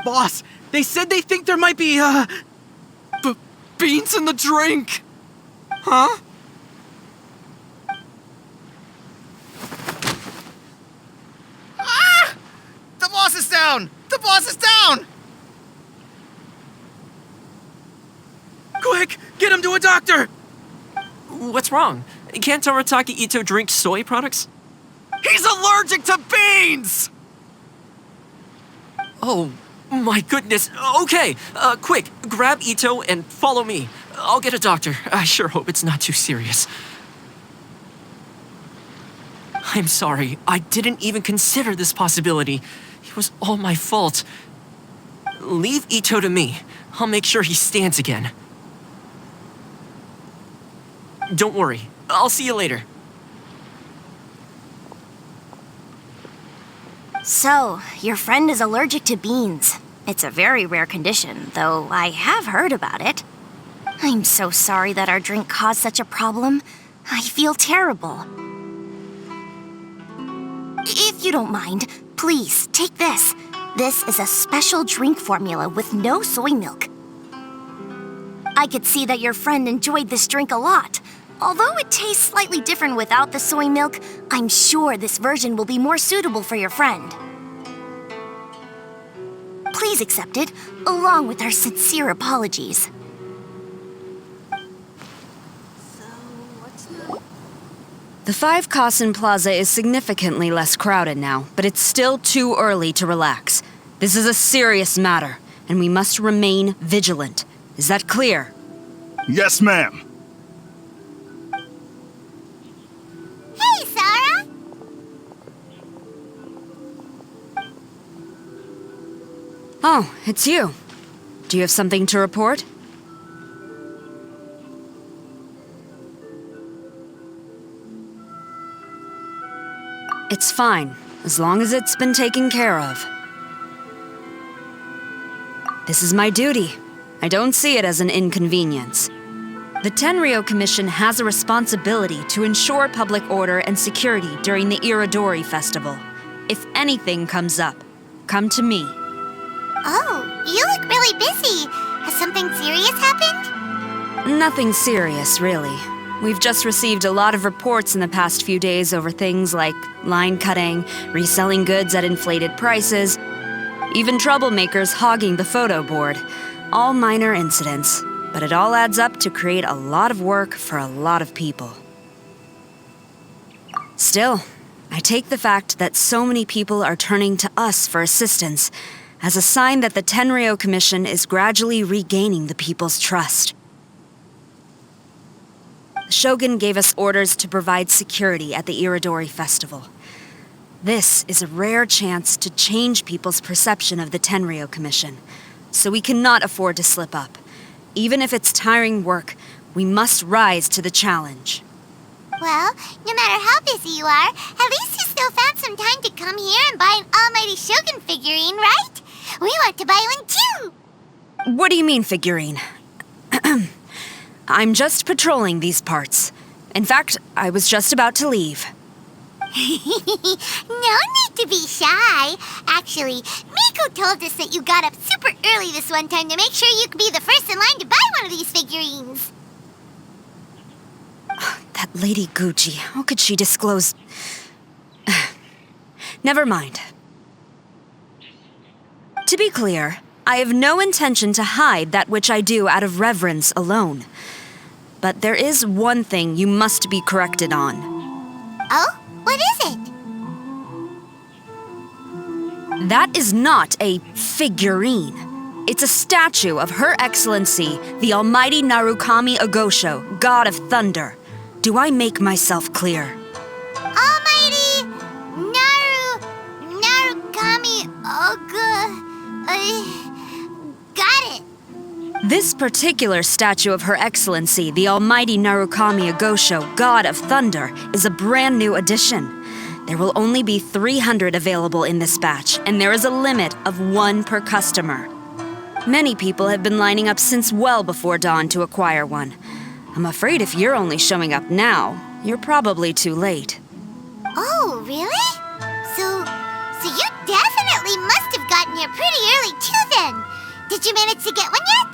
Boss, they said they think there might be, beans in the drink! Huh? Ah! The boss is down! The boss is down! Quick, get him to a doctor! What's wrong? Can't Arataki Ito drink soy products? He's allergic to beans! Oh, my goodness. Okay, quick, grab Ito and follow me. I'll get a doctor. I sure hope it's not too serious. I'm sorry. I didn't even consider this possibility. It was all my fault. Leave Ito to me. I'll make sure he stands again. Don't worry. I'll see you later. So, your friend is allergic to beans. It's a very rare condition, though I have heard about it. I'm so sorry that our drink caused such a problem. I feel terrible. If you don't mind, please take this. This is a special drink formula with no soy milk. I could see that your friend enjoyed this drink a lot. Although it tastes slightly different without the soy milk, I'm sure this version will be more suitable for your friend. Please accept it, along with our sincere apologies. The 5 Kasen Plaza is significantly less crowded now, but it's still too early to relax. This is a serious matter, and we must remain vigilant. Is that clear? Yes, ma'am. Hey, Sarah! Oh, it's you. Do you have something to report? It's fine, as long as it's been taken care of. This is my duty. I don't see it as an inconvenience. The Tenryo Commission has a responsibility to ensure public order and security during the Irodori festival. If anything comes up, come to me. Oh, you look really busy. Has something serious happened? Nothing serious, really. We've just received a lot of reports in the past few days over things like line cutting, reselling goods at inflated prices, even troublemakers hogging the photo board. All minor incidents, but it all adds up to create a lot of work for a lot of people. Still, I take the fact that so many people are turning to us for assistance as a sign that the Tenryo Commission is gradually regaining the people's trust. The Shogun gave us orders to provide security at the Irodori festival. This is a rare chance to change people's perception of the Tenryo Commission, so we cannot afford to slip up. Even if it's tiring work, we must rise to the challenge. Well, no matter how busy you are, at least you still found some time to come here and buy an almighty Shogun figurine, right? We want to buy one too! What do you mean, figurine? I'm just patrolling these parts. In fact, I was just about to leave. No need to be shy. Actually, Miko told us that you got up super early this one time to make sure you could be the first in line to buy one of these figurines. That Lady Gucci, how could she disclose... Never mind. To be clear, I have no intention to hide that which I do out of reverence alone. But there is one thing you must be corrected on. Oh? What is it? That is not a figurine. It's a statue of Her Excellency, the Almighty Narukami Ogosho, God of Thunder. Do I make myself clear? Almighty Narukami got it. This particular statue of Her Excellency, the Almighty Narukami Ogosho, God of Thunder, is a brand new addition. There will only be 300 available in this batch, and there is a limit of 1 per customer. Many people have been lining up since well before dawn to acquire one. I'm afraid if you're only showing up now, you're probably too late. Oh, really? So you definitely must have gotten here pretty early too then. Did you manage to get one yet?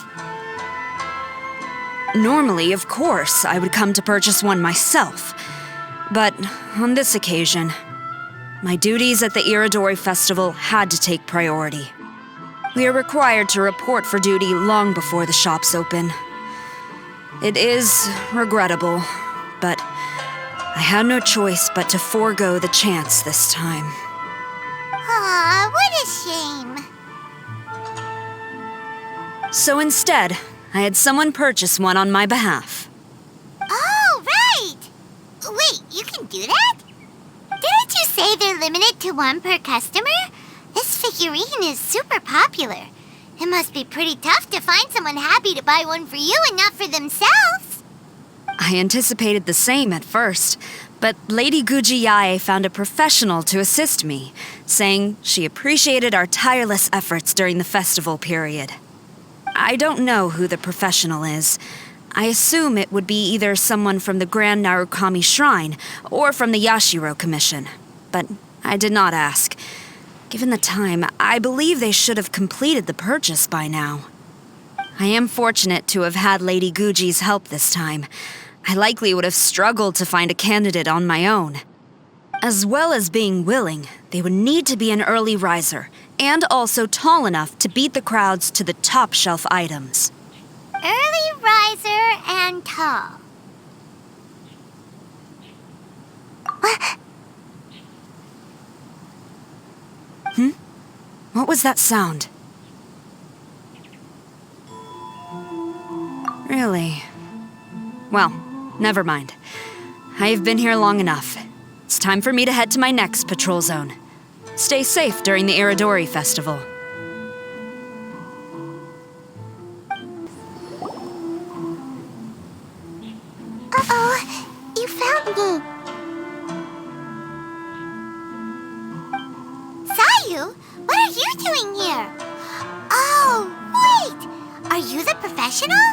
Normally, of course, I would come to purchase one myself. But on this occasion, my duties at the Irodori Festival had to take priority. We are required to report for duty long before the shops open. It is regrettable, but I had no choice but to forego the chance this time. Aw, what a shame. So instead, I had someone purchase one on my behalf. Oh, right! Wait, you can do that? Didn't you say they're limited to 1 per customer? This figurine is super popular. It must be pretty tough to find someone happy to buy one for you and not for themselves. I anticipated the same at first, but Lady Gujiyae found a professional to assist me, saying she appreciated our tireless efforts during the festival period. I don't know who the professional is. I assume it would be either someone from the Grand Narukami Shrine or from the Yashiro Commission, but I did not ask. Given the time, I believe they should have completed the purchase by now. I am fortunate to have had Lady Guji's help this time. I likely would have struggled to find a candidate on my own. As well as being willing, they would need to be an early riser, and also tall enough to beat the crowds to the top shelf items. Early riser and tall. What was that sound? Really? Well, never mind. I've been here long enough. It's time for me to head to my next patrol zone. Stay safe during the Irodori Festival. Uh-oh, you found me. Sayu, what are you doing here? Oh, wait! Are you the professional?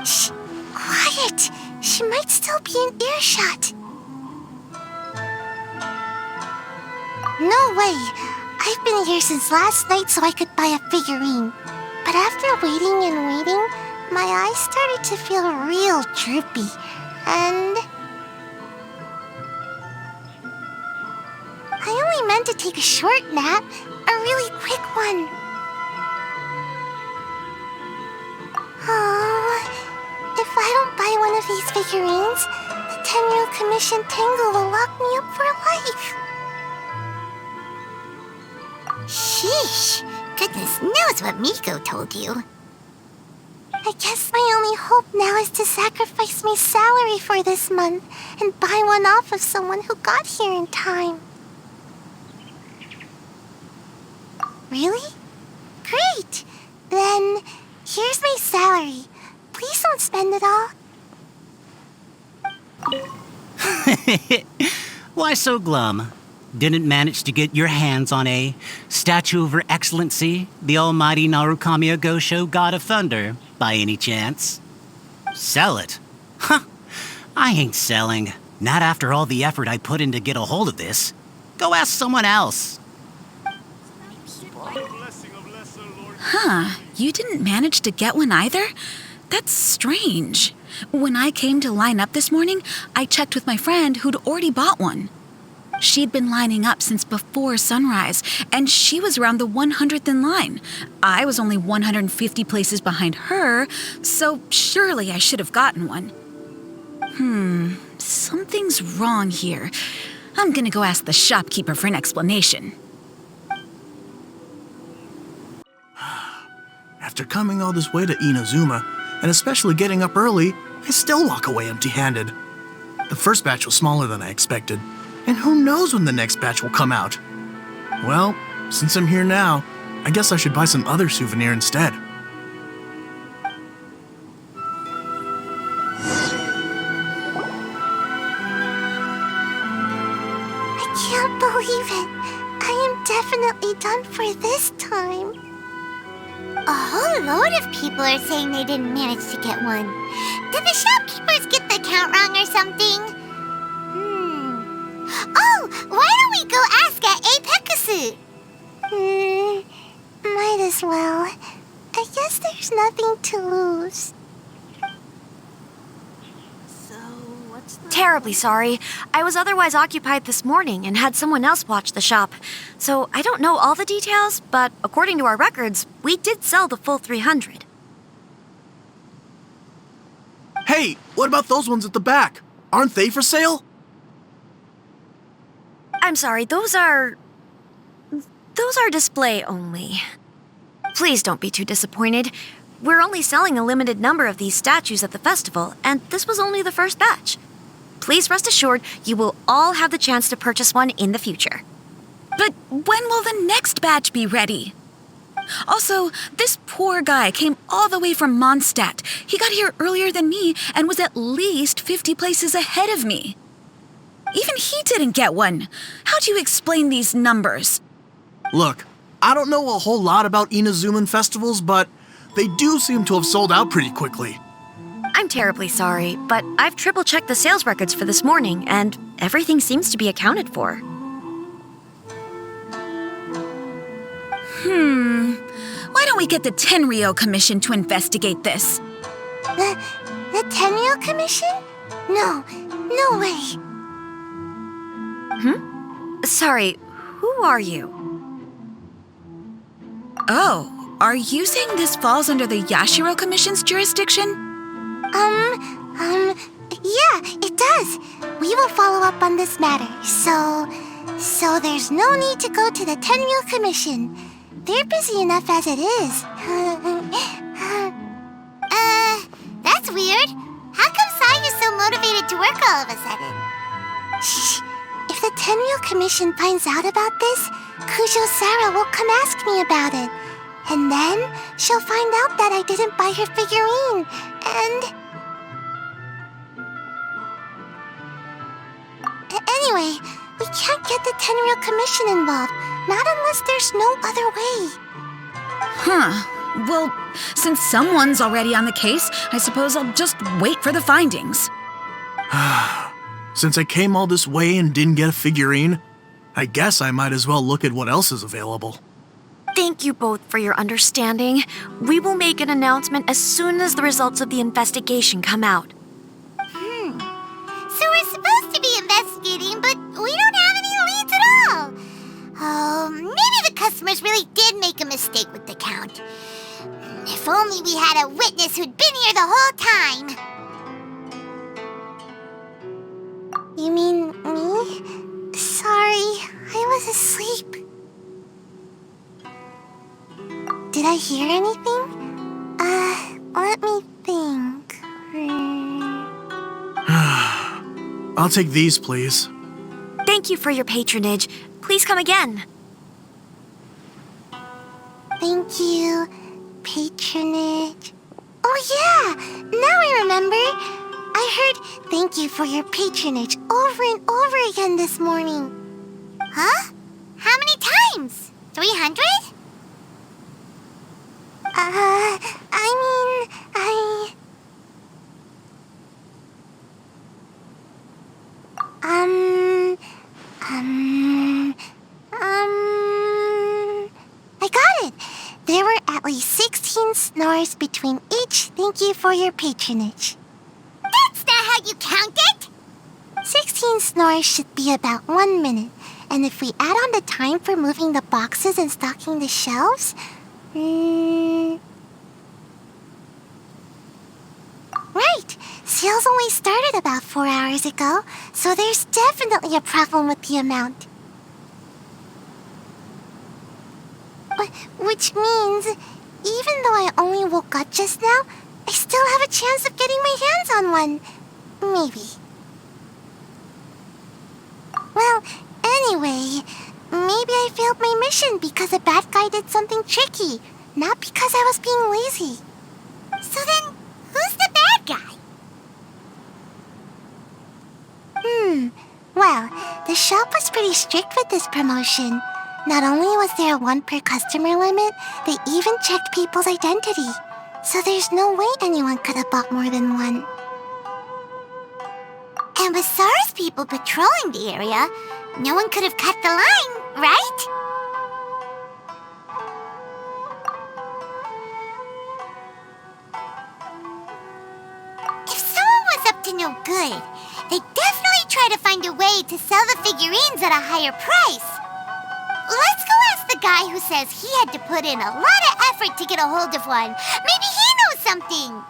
Shh, quiet. She might still be in earshot. No way. I've been here since last night so I could buy a figurine. But after waiting and waiting, my eyes started to feel real droopy. And I only meant to take a short nap, a really quick one. Oh, if I don't buy one of these figurines, the 10-year commission Tengu will lock me up for life. Sheesh, goodness knows what Miko told you. I guess my only hope now is to sacrifice my salary for this month and buy one off of someone who got here in time. Really? Great! Then, here's my salary. Please don't spend it all. Why so glum? Didn't manage to get your hands on a statue of Her Excellency, the Almighty Narukami Ogosho, God of Thunder, by any chance? Sell it? Huh. I ain't selling. Not after all the effort I put in to get a hold of this. Go ask someone else. Huh, you didn't manage to get one either? That's strange. When I came to line up this morning, I checked with my friend who'd already bought one. She'd been lining up since before sunrise, and she was around the 100th in line. I was only 150 places behind her, so surely I should have gotten one. Something's wrong here. I'm gonna go ask the shopkeeper for an explanation. After coming all this way to Inazuma, and especially getting up early, I still walk away empty-handed. The first batch was smaller than I expected, and who knows when the next batch will come out. Well, since I'm here now, I guess I should buy some other souvenir instead. I can't believe it. I am definitely done for this time. A whole load of people are saying they didn't manage to get one. Did the shopkeepers get the count wrong or something? Oh, why don't we go ask at Apekasu? Might as well. I guess there's nothing to lose. Terribly sorry. I was otherwise occupied this morning and had someone else watch the shop. So I don't know all the details, but according to our records, we did sell the full 300. Hey, what about those ones at the back? Aren't they for sale? I'm sorry, those are display only. Please don't be too disappointed. We're only selling a limited number of these statues at the festival, and this was only the first batch. Please rest assured, you will all have the chance to purchase one in the future. But when will the next batch be ready? Also, this poor guy came all the way from Mondstadt. He got here earlier than me and was at least 50 places ahead of me. Even he didn't get one. How do you explain these numbers? Look, I don't know a whole lot about Inazuman festivals, but they do seem to have sold out pretty quickly. I'm terribly sorry, but I've triple-checked the sales records for this morning, and everything seems to be accounted for. Why don't we get the Tenryou Commission to investigate this? The Tenryou Commission? No way. Sorry, who are you? Oh, are you saying this falls under the Yashiro Commission's jurisdiction? Yeah, it does. We will follow up on this matter, so there's no need to go to the Tenryou Commission. They're busy enough as it is. That's weird. How come Sai is so motivated to work all of a sudden? Shh. If the Tenryou Commission finds out about this, Kujo Sarah will come ask me about it. And then she'll find out that I didn't buy her figurine. And... Anyway, we can't get the Tenryou Commission involved. Not unless there's no other way. Well, since someone's already on the case, I suppose I'll just wait for the findings. Since I came all this way and didn't get a figurine, I guess I might as well look at what else is available. Thank you both for your understanding. We will make an announcement as soon as the results of the investigation come out. So we're supposed to be investigating, but we don't have any leads at all. Oh, maybe the customers really did make a mistake with the count. If only we had a witness who'd been here the whole time. You mean me? Sorry, I was asleep. Did I hear anything? Let me think. I'll take these, please. Thank you for your patronage. Please come again. Thank you. Patronage. Oh yeah, now I remember. I heard thank you for your patronage over and over again this morning. Huh? How many times? 300? I got it. There were at least 16 snores between each thank you for your patronage. That's not how you count it! 16 routine snore should be about 1 minute. And if we add on the time for moving the boxes and stocking the shelves... Right! Sales only started about 4 hours ago, so there's definitely a problem with the amount. Which means, even though I only woke up just now, I still have a chance of getting my hands on one. Maybe. Well, anyway, maybe I failed my mission because a bad guy did something tricky, not because I was being lazy. So then, who's the bad guy? Well, the shop was pretty strict with this promotion. Not only was there a 1 per customer limit, they even checked people's identity. So there's no way anyone could have bought more than one. And with SARS people patrolling the area, no one could have cut the line, right? If someone was up to no good, they'd definitely try to find a way to sell the figurines at a higher price. Let's go ask the guy who says he had to put in a lot of effort to get a hold of one. Maybe he knows something.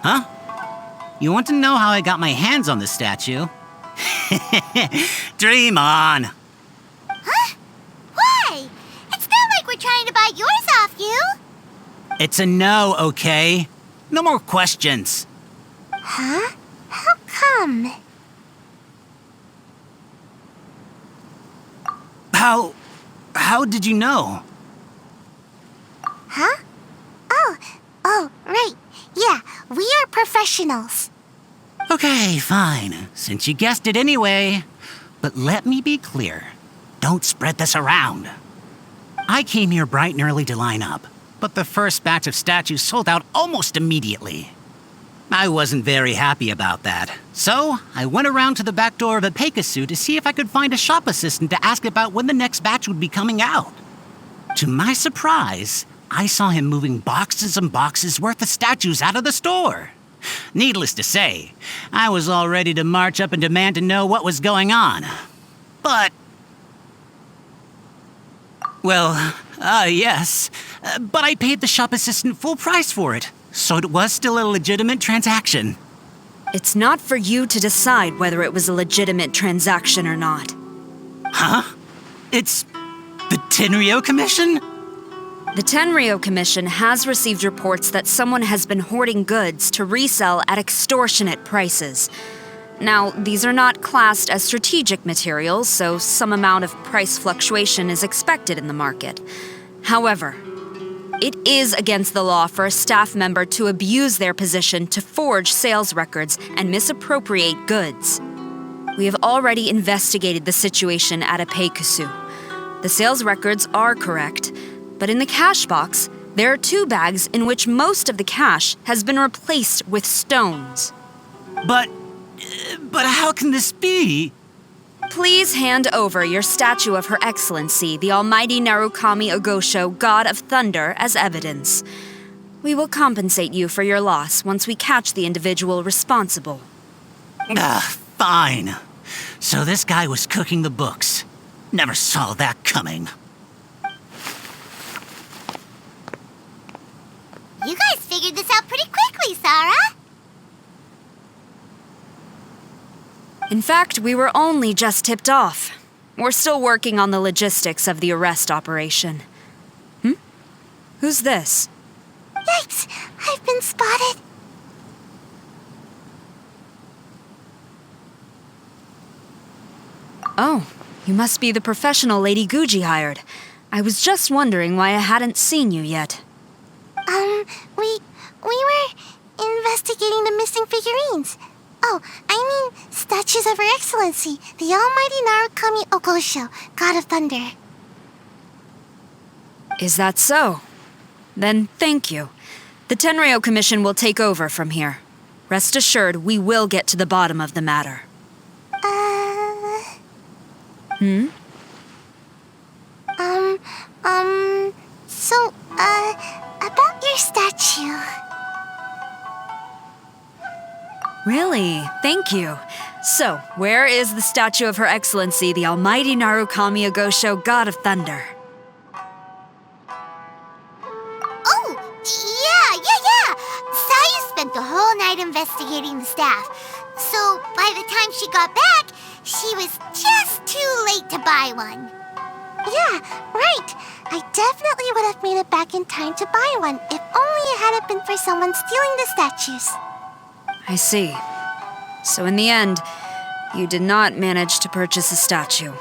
Huh? You want to know how I got my hands on the statue? Dream on! Huh? Why? It's not like we're trying to buy yours off you. It's a no, okay? No more questions. Huh? How come? How did you know? Huh? Oh, right. Yeah, we are professionals. Okay, fine, since you guessed it anyway. But let me be clear. Don't spread this around. I came here bright and early to line up, but the first batch of statues sold out almost immediately. I wasn't very happy about that, so I went around to the back door of a Pegasus to see if I could find a shop assistant to ask about when the next batch would be coming out. To my surprise, I saw him moving boxes and boxes worth of statues out of the store. Needless to say, I was all ready to march up and demand to know what was going on. But... well, yes, but I paid the shop assistant full price for it. So it was still a legitimate transaction. It's not for you to decide whether it was a legitimate transaction or not. Huh? It's the Tenryo Commission? The Tenryo Commission has received reports that someone has been hoarding goods to resell at extortionate prices. Now, these are not classed as strategic materials, so some amount of price fluctuation is expected in the market. However, it is against the law for a staff member to abuse their position to forge sales records and misappropriate goods. We have already investigated the situation at a Peikusu. The sales records are correct, but in the cash box, there are 2 bags in which most of the cash has been replaced with stones. But how can this be? Please hand over your statue of Her Excellency, the Almighty Narukami Ogosho, God of Thunder, as evidence. We will compensate you for your loss once we catch the individual responsible. Fine. So this guy was cooking the books. Never saw that coming. You guys figured this out pretty quickly, Sarah. In fact, we were only just tipped off. We're still working on the logistics of the arrest operation. Who's this? Yikes! I've been spotted. Oh, you must be the professional Lady Guji hired. I was just wondering why I hadn't seen you yet. We were investigating the missing figurines. Oh, I mean, statues of Her Excellency, the Almighty Narukami Ogosho, God of Thunder. Is that so? Then thank you. The Tenryo Commission will take over from here. Rest assured, we will get to the bottom of the matter. So, about your statue. Really? Thank you. So, where is the statue of Her Excellency, the Almighty Narukami Ogosho, God of Thunder? Oh, yeah. Saya spent the whole night investigating the staff. So by the time she got back, she was just too late to buy one. Yeah, right. I definitely would have made it back in time to buy one, if only it hadn't been for someone stealing the statues. I see. So in the end, you did not manage to purchase a statue,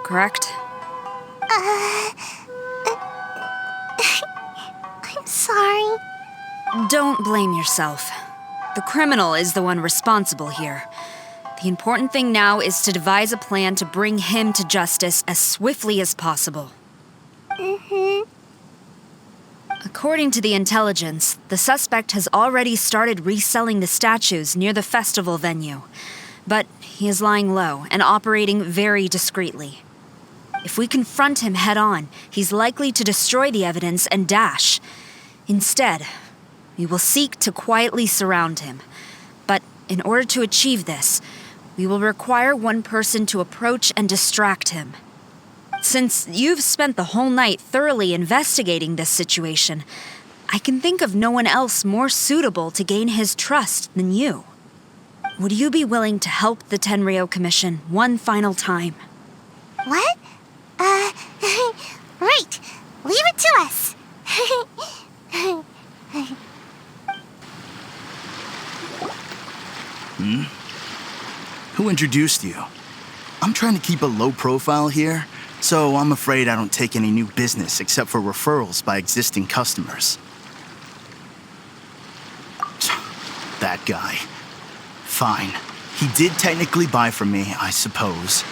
correct? I'm sorry. Don't blame yourself. The criminal is the one responsible here. The important thing now is to devise a plan to bring him to justice as swiftly as possible. According to the intelligence, the suspect has already started reselling the statues near the festival venue. But he is lying low and operating very discreetly. If we confront him head-on, he's likely to destroy the evidence and dash. Instead, we will seek to quietly surround him. But in order to achieve this, we will require one person to approach and distract him. Since you've spent the whole night thoroughly investigating this situation, I can think of no one else more suitable to gain his trust than you. Would you be willing to help the Tenryou Commission one final time? What? Right. Leave it to us. Who introduced you? I'm trying to keep a low profile here, so I'm afraid I don't take any new business except for referrals by existing customers. That guy. Fine. He did technically buy from me, I suppose.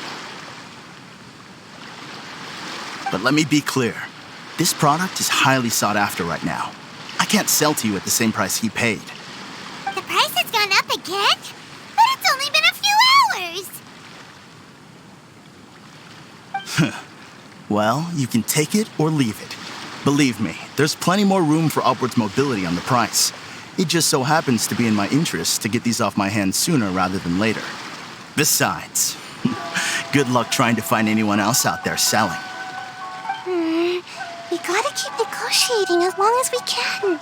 But let me be clear. This product is highly sought after right now. I can't sell to you at the same price he paid. The price has gone up again? But it's only been a few hours. Well, you can take it or leave it. Believe me, there's plenty more room for upwards mobility on the price. It just so happens to be in my interest to get these off my hands sooner rather than later. Besides, good luck trying to find anyone else out there selling. We gotta keep negotiating as long as we can.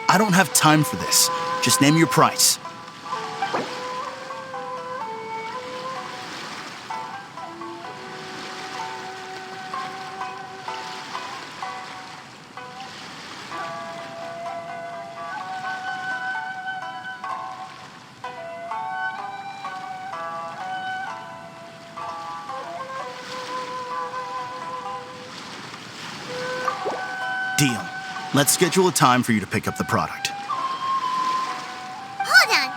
I don't have time for this. Just name your price. Deal. Let's schedule a time for you to pick up the product. Hold on.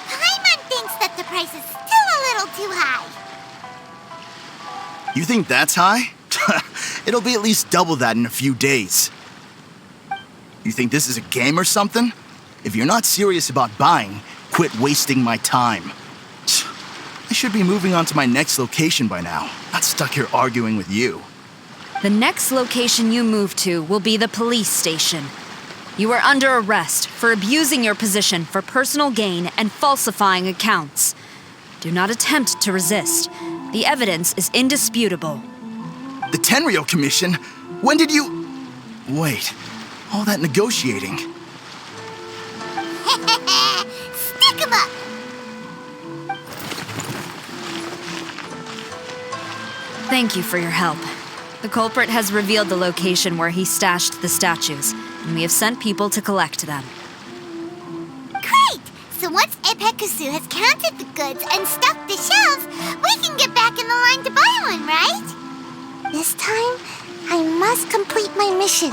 Paimon thinks that the price is still a little too high. You think that's high? It'll be at least double that in a few days. You think this is a game or something? If you're not serious about buying, quit wasting my time. I should be moving on to my next location by now, not stuck here arguing with you. The next location you move to will be the police station. You are under arrest for abusing your position for personal gain and falsifying accounts. Do not attempt to resist. The evidence is indisputable. The Tenryou Commission? When did you... Wait, all that negotiating. Stick 'em up! Thank you for your help. The culprit has revealed the location where he stashed the statues, and we have sent people to collect them. Great! So once Epekusu has counted the goods and stocked the shelves, we can get back in the line to buy one, right? This time, I must complete my mission.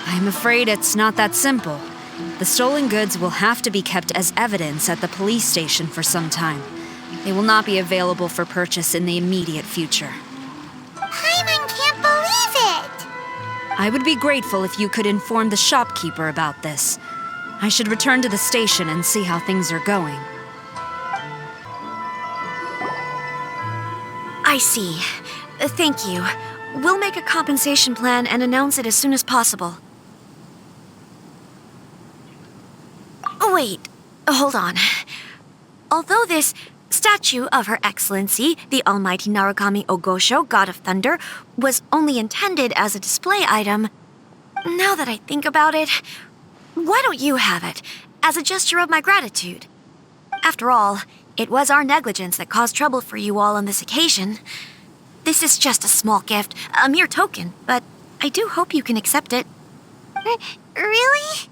I'm afraid it's not that simple. The stolen goods will have to be kept as evidence at the police station for some time. They will not be available for purchase in the immediate future. Paimon can't believe it! I would be grateful if you could inform the shopkeeper about this. I should return to the station and see how things are going. I see. Thank you. We'll make a compensation plan and announce it as soon as possible. Oh, wait. Hold on. Although this statue of Her Excellency, the Almighty Narukami Ogosho, God of Thunder, was only intended as a display item, now that I think about it, why don't you have it, as a gesture of my gratitude? After all, it was our negligence that caused trouble for you all on this occasion. This is just a small gift, a mere token, but I do hope you can accept it. Really?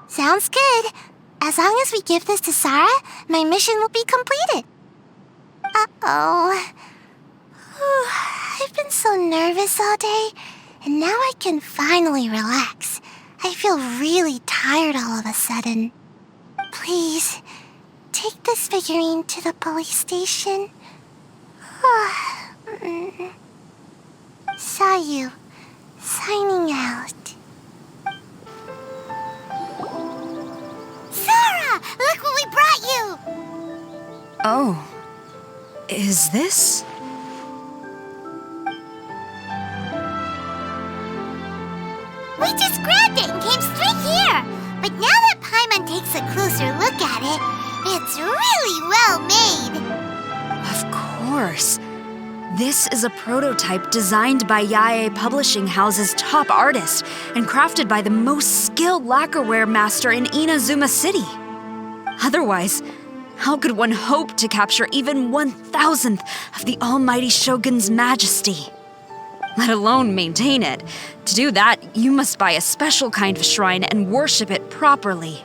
Sounds good. As long as we give this to Sarah, my mission will be completed. Uh-oh. I've been so nervous all day, and now I can finally relax. I feel really tired all of a sudden. Please, take this figurine to the police station. Sayu, signing out. Sarah, look what we brought you! Oh. Is this? We just grabbed it and came straight here. But now that Paimon takes a closer look at it, it's really well made. Of course. This is a prototype designed by Yae Publishing House's top artist and crafted by the most skilled lacquerware master in Inazuma City. Otherwise, how could one hope to capture even 1,000th of the Almighty Shogun's majesty? Let alone maintain it. To do that, you must buy a special kind of shrine and worship it properly.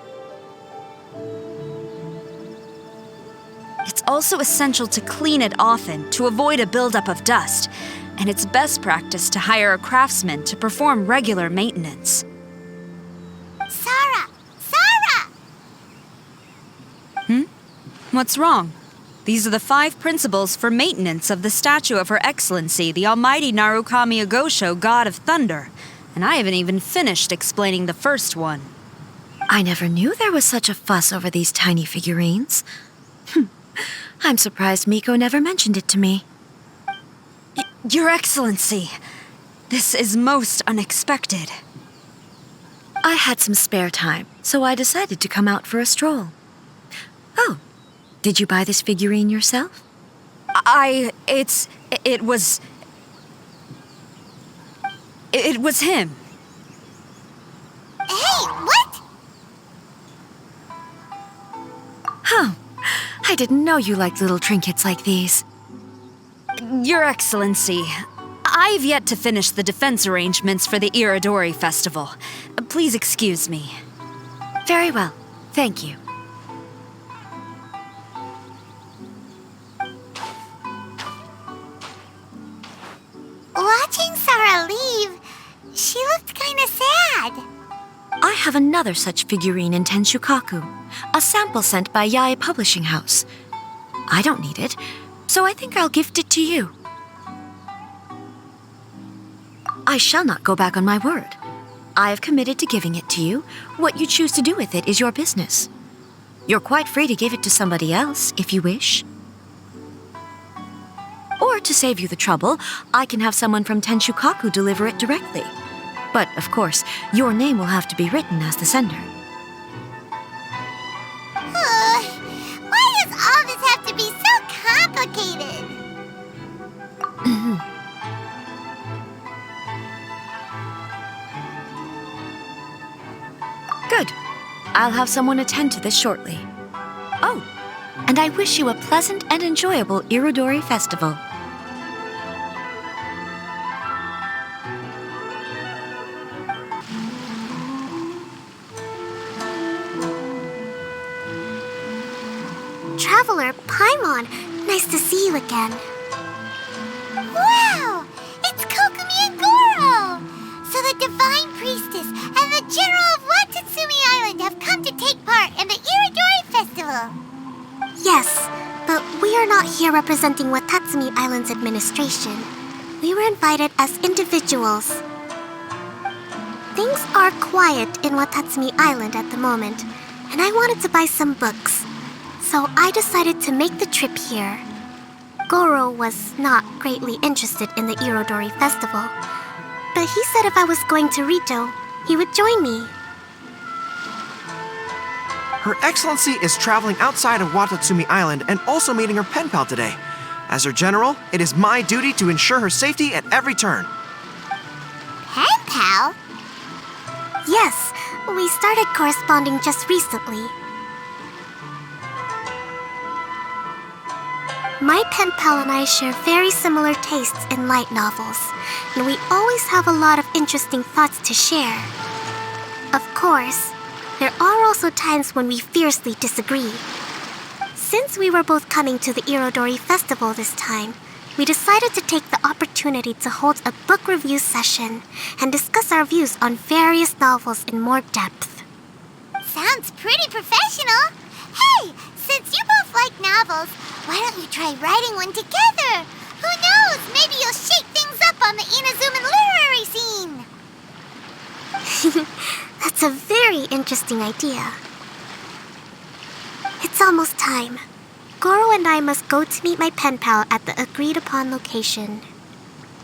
It's also essential to clean it often to avoid a buildup of dust, and it's best practice to hire a craftsman to perform regular maintenance. Sarah! Sarah! What's wrong? These are the 5 principles for maintenance of the statue of Her Excellency, the Almighty Narukami Ogosho, God of Thunder, and I haven't even finished explaining the first one. I never knew there was such a fuss over these tiny figurines. I'm surprised Miko never mentioned it to me. Your Excellency, this is most unexpected. I had some spare time, so I decided to come out for a stroll. Oh, did you buy this figurine yourself? It was him. Hey, what? Oh, I didn't know you liked little trinkets like these. Your Excellency, I've yet to finish the defense arrangements for the Irodori festival. Please excuse me. Very well, thank you. Watching Sarah leave, she looked kinda sad. I have another such figurine in Tenshukaku, a sample sent by Yae Publishing House. I don't need it, so I think I'll gift it to you. I shall not go back on my word. I have committed to giving it to you. What you choose to do with it is your business. You're quite free to give it to somebody else, if you wish. Or to save you the trouble, I can have someone from Tenshukaku deliver it directly. But, of course, your name will have to be written as the sender. Why does all this have to be so complicated? Good. I'll have someone attend to this shortly. Oh, and I wish you a pleasant and enjoyable Irodori festival. Traveler Paimon, nice to see you again. Wow! It's Kokumi and Goro! So the Divine Priestess and the General of Watatsumi Island have come to take part in the Irodori Festival. Yes, but we are not here representing Watatsumi Island's administration. We were invited as individuals. Things are quiet in Watatsumi Island at the moment, and I wanted to buy some books. So I decided to make the trip here. Goro was not greatly interested in the Irodori festival, but he said if I was going to Rito, he would join me. Her Excellency is traveling outside of Watatsumi Island and also meeting her pen pal today. As her general, it is my duty to ensure her safety at every turn. Pen pal? Yes, we started corresponding just recently. My pen pal and I share very similar tastes in light novels, and we always have a lot of interesting thoughts to share. Of course, there are also times when we fiercely disagree. Since we were both coming to the Irodori festival this time, we decided to take the opportunity to hold a book review session and discuss our views on various novels in more depth. Sounds pretty professional. Hey, since you both like novels, why don't you try writing one together? Who knows? Maybe you'll shake things up on the Inazuman literary scene. That's a very interesting idea. It's almost time. Goro and I must go to meet my pen pal at the agreed-upon location.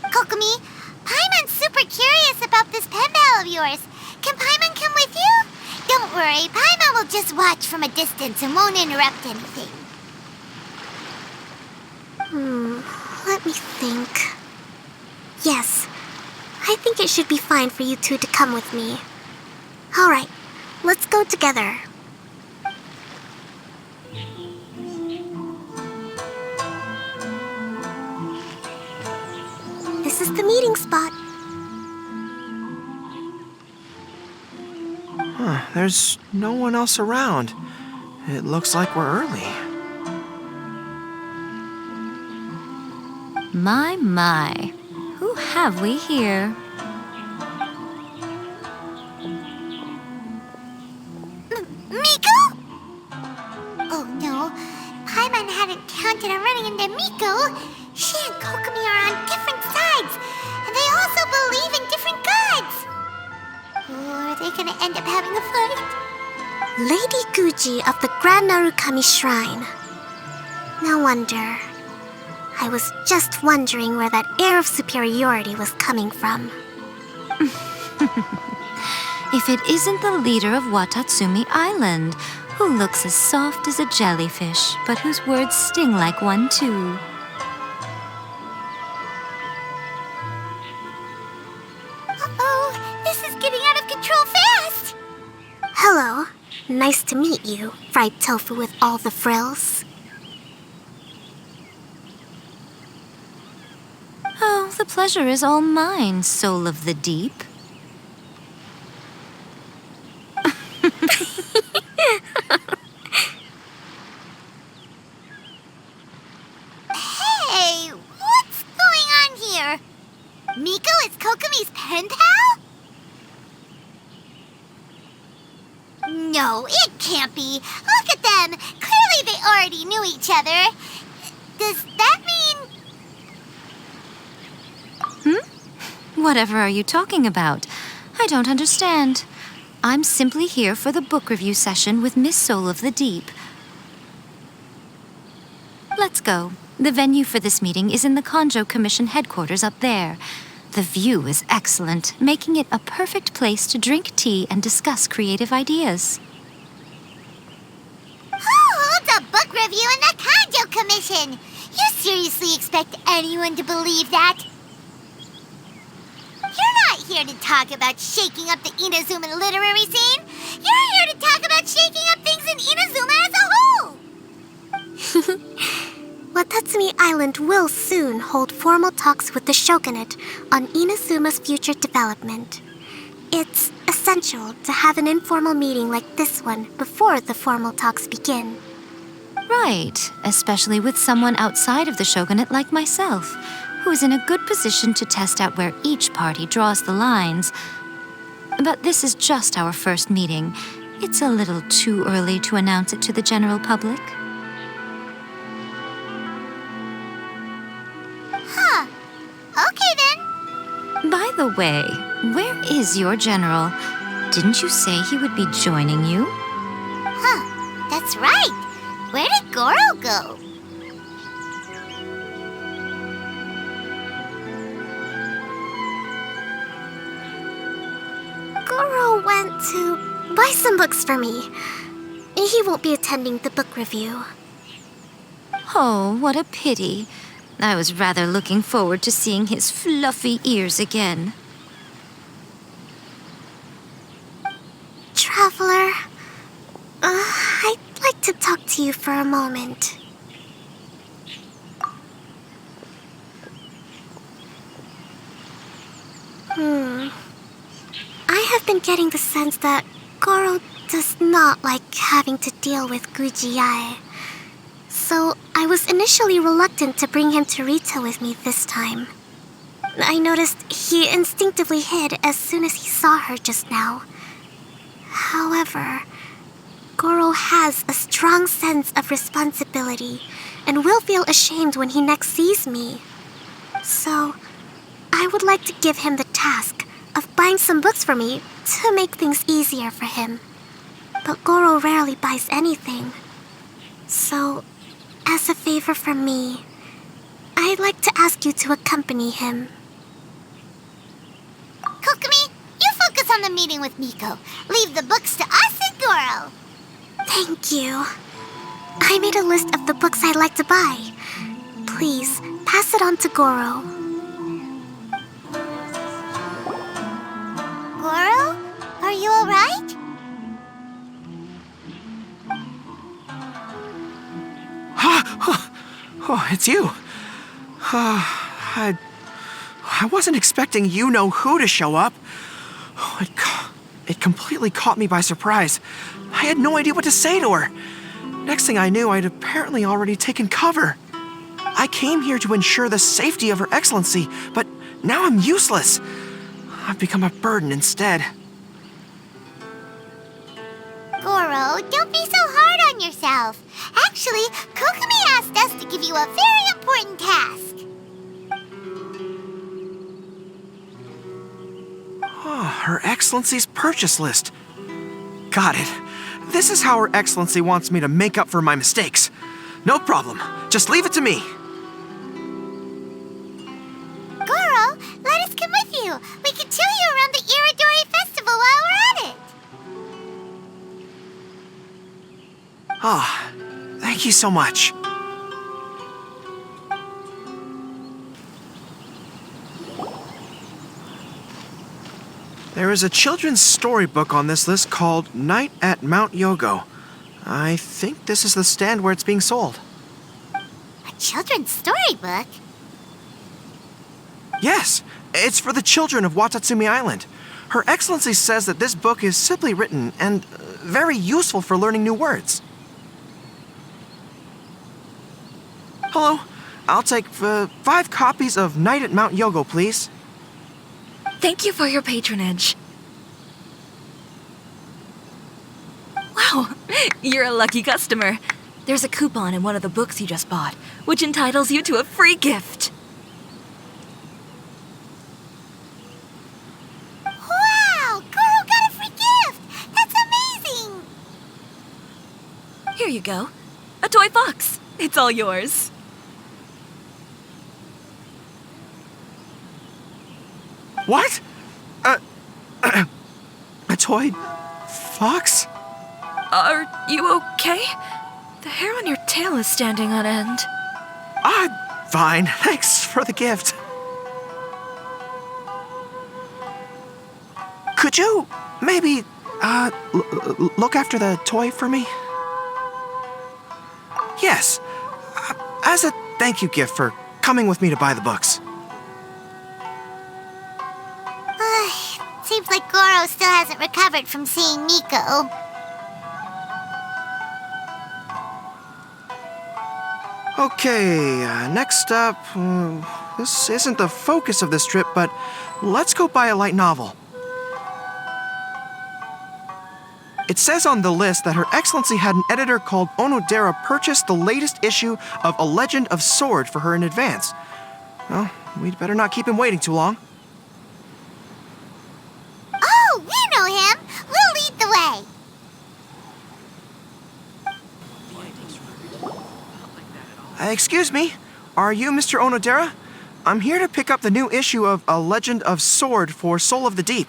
Kokomi, Paimon's super curious about this pen pal of yours. Can Paimon come with you? Don't worry, Paimon will just watch from a distance and won't interrupt anything. Let me think. Yes, I think it should be fine for you two to come with me. All right, let's go together. This is the meeting spot. There's no one else around. It looks like we're early. My. Who have we here? Miko? Oh no, Paimon hadn't counted on running into Miko. She and Kokomi are on different sides, and they also believe in different gods. Or are they gonna end up having a fight? Lady Guji of the Grand Narukami Shrine. No wonder. I was just wondering where that air of superiority was coming from. If it isn't the leader of Watatsumi Island, who looks as soft as a jellyfish, but whose words sting like one too. Uh-oh, this is getting out of control fast! Hello. Nice to meet you, fried tofu with all the frills. Oh, the pleasure is all mine, soul of the deep. Hey, what's going on here? Miko is Kokomi's pen pal? No, it can't be. Look at them. Clearly they already knew each other. Does that mean... Whatever are you talking about? I don't understand. I'm simply here for the book review session with Miss Soul of the Deep. Let's go. The venue for this meeting is in the Konjo Commission headquarters up there. The view is excellent, making it a perfect place to drink tea and discuss creative ideas. Who holds a book review in the Konjo Commission? You seriously expect anyone to believe that? You're not here to talk about shaking up the Inazuman literary scene. You're here to talk about shaking up things in Inazuma as a whole. Watatsumi Island will soon hold formal talks with the shogunate on Inazuma's future development. It's essential to have an informal meeting like this one before the formal talks begin. Right, especially with someone outside of the shogunate like myself, who is in a good position to test out where each party draws the lines. But this is just our first meeting. It's a little too early to announce it to the general public. Huh. Okay then. By the way, where is your general? Didn't you say he would be joining you? Huh. That's right. Where did Goro go? Goro went to buy some books for me. He won't be attending the book review. Oh, what a pity. I was rather looking forward to seeing his fluffy ears again. Traveler, I'd like to talk to you for a moment. I have been getting the sense that Goro does not like having to deal with Gujiai. So I was initially reluctant to bring him to Rita with me this time. I noticed he instinctively hid as soon as he saw her just now. However, Goro has a strong sense of responsibility and will feel ashamed when he next sees me. So, I would like to give him the task of buying some books for me to make things easier for him. But Goro rarely buys anything. So, as a favor from me, I'd like to ask you to accompany him. Kokomi, you focus on the meeting with Miko. Leave the books to us and Goro. Thank you. I made a list of the books I'd like to buy. Please, pass it on to Goro. Goro, are you alright? Oh, it's you. I wasn't expecting you-know-who to show up. It completely caught me by surprise. I had no idea what to say to her. Next thing I knew, I'd apparently already taken cover. I came here to ensure the safety of Her Excellency, but now I'm useless. I've become a burden instead. Goro, don't be so hard on yourself. Actually, Kokomi asked us to give you a very important task. Oh, Her Excellency's purchase list. Got it. This is how Her Excellency wants me to make up for my mistakes. No problem. Just leave it to me. Goro, let us come with you. We can show you around the Irodori festival while we're at it. Ah, thank you so much. There is a children's storybook on this list called Night at Mount Yogo. I think this is the stand where it's being sold. A children's storybook? Yes, it's for the children of Watatsumi Island. Her Excellency says that this book is simply written and very useful for learning new words. Hello, I'll take 5 copies of Night at Mount Yogo, please. Thank you for your patronage. Wow, you're a lucky customer. There's a coupon in one of the books you just bought, which entitles you to a free gift. Wow, Goro got a free gift! That's amazing! Here you go. A toy fox. It's all yours. What? A toy fox? Are you okay? The hair on your tail is standing on end. Fine. Thanks for the gift. Could you maybe, look after the toy for me? Yes. As a thank you gift for coming with me to buy the books. Seems like Goro still hasn't recovered from seeing Miko. Okay, next up, this isn't the focus of this trip, but let's go buy a light novel. It says on the list that Her Excellency had an editor called Onodera purchase the latest issue of A Legend of Sword for her in advance. Well, we'd better not keep him waiting too long. Oh, we know him! We'll lead the way! Excuse me, are you Mr. Onodera? I'm here to pick up the new issue of A Legend of Sword for Soul of the Deep.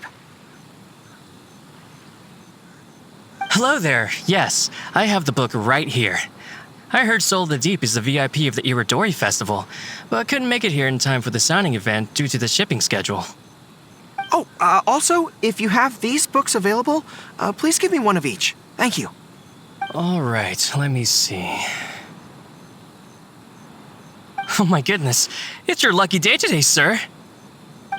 Hello there. Yes, I have the book right here. I heard Soul of the Deep is the VIP of the Irodori Festival, but couldn't make it here in time for the signing event due to the shipping schedule. Oh, also, if you have these books available, please give me one of each. Thank you. All right, let me see. Oh my goodness, it's your lucky day today, sir.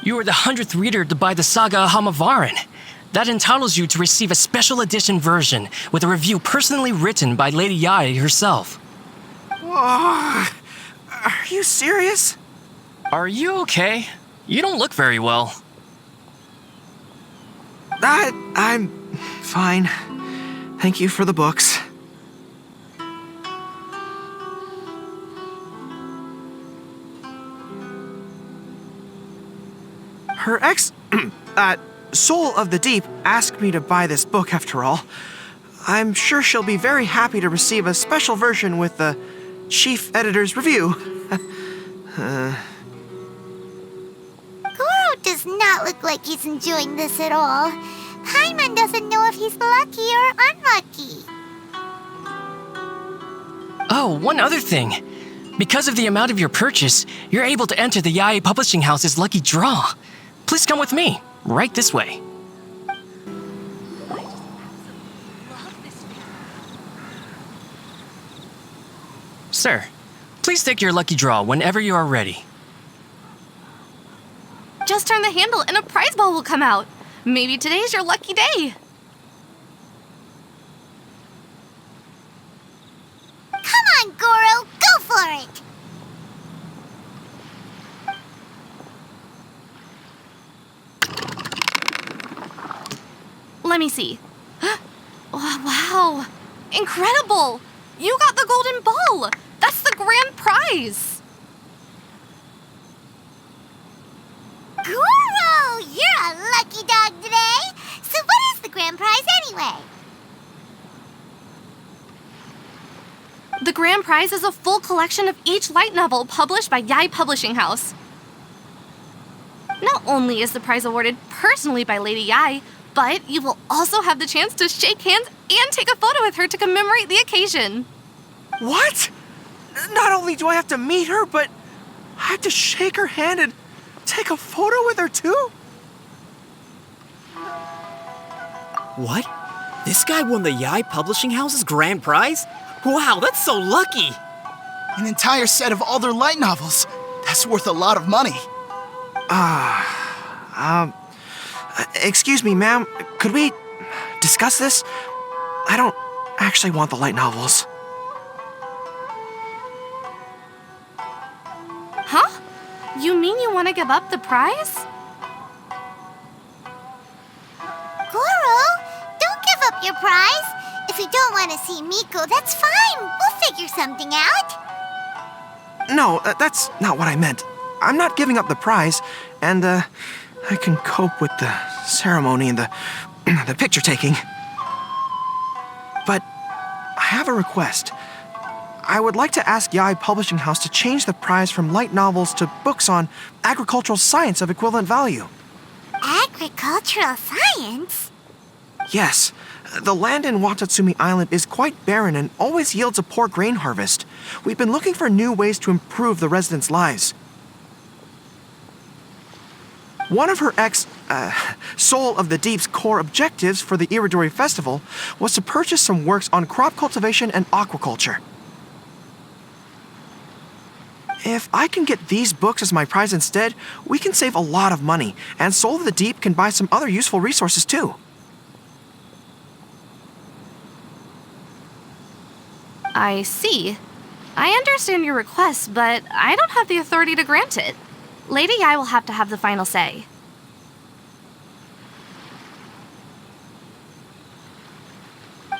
You are the 100th reader to buy the Saga of Hamavaran. That entitles you to receive a special edition version with a review personally written by Lady Yae herself. Whoa, are you serious? Are you okay? You don't look very well. I'm fine. Thank you for the books. Her Soul of the Deep asked me to buy this book after all. I'm sure she'll be very happy to receive a special version with the chief editor's review. Goro does not look like he's enjoying this at all. Paimon doesn't know if he's lucky or unlucky. Oh, one other thing. Because of the amount of your purchase, you're able to enter the Yae Publishing House's lucky draw. Please come with me, right this way. Sir, please take your lucky draw whenever you are ready. Just turn the handle and a prize ball will come out. Maybe today's your lucky day. Come on, Goro, go for it! Let me see. Oh, wow. Incredible! You got the golden ball! That's the grand prize! Goro, you're a lucky dog today! So what is the grand prize anyway? The grand prize is a full collection of each light novel published by Yae Publishing House. Not only is the prize awarded personally by Lady Yae, but you will also have the chance to shake hands and take a photo with her to commemorate the occasion. What? Not only do I have to meet her, but I have to shake her hand and take a photo with her too? What? This guy won the Yae Publishing House's grand prize? Wow, that's so lucky! An entire set of all their light novels. That's worth a lot of money. Excuse me, ma'am. Could we discuss this? I don't actually want the light novels. Huh? You mean you want to give up the prize? Goro, don't give up your prize. If you don't want to see Miko, that's fine. We'll figure something out. No, that's not what I meant. I'm not giving up the prize, and I can cope with the ceremony and the picture taking. But I have a request. I would like to ask Yae Publishing House to change the prize from light novels to books on agricultural science of equivalent value. Agricultural science? Yes. The land in Watatsumi Island is quite barren and always yields a poor grain harvest. We've been looking for new ways to improve the residents' lives. One of her Soul of the Deep's core objectives for the Irodori Festival was to purchase some works on crop cultivation and aquaculture. If I can get these books as my prize instead, we can save a lot of money, and Soul of the Deep can buy some other useful resources too. I see. I understand your request, but I don't have the authority to grant it. Lady Yae will have to have the final say.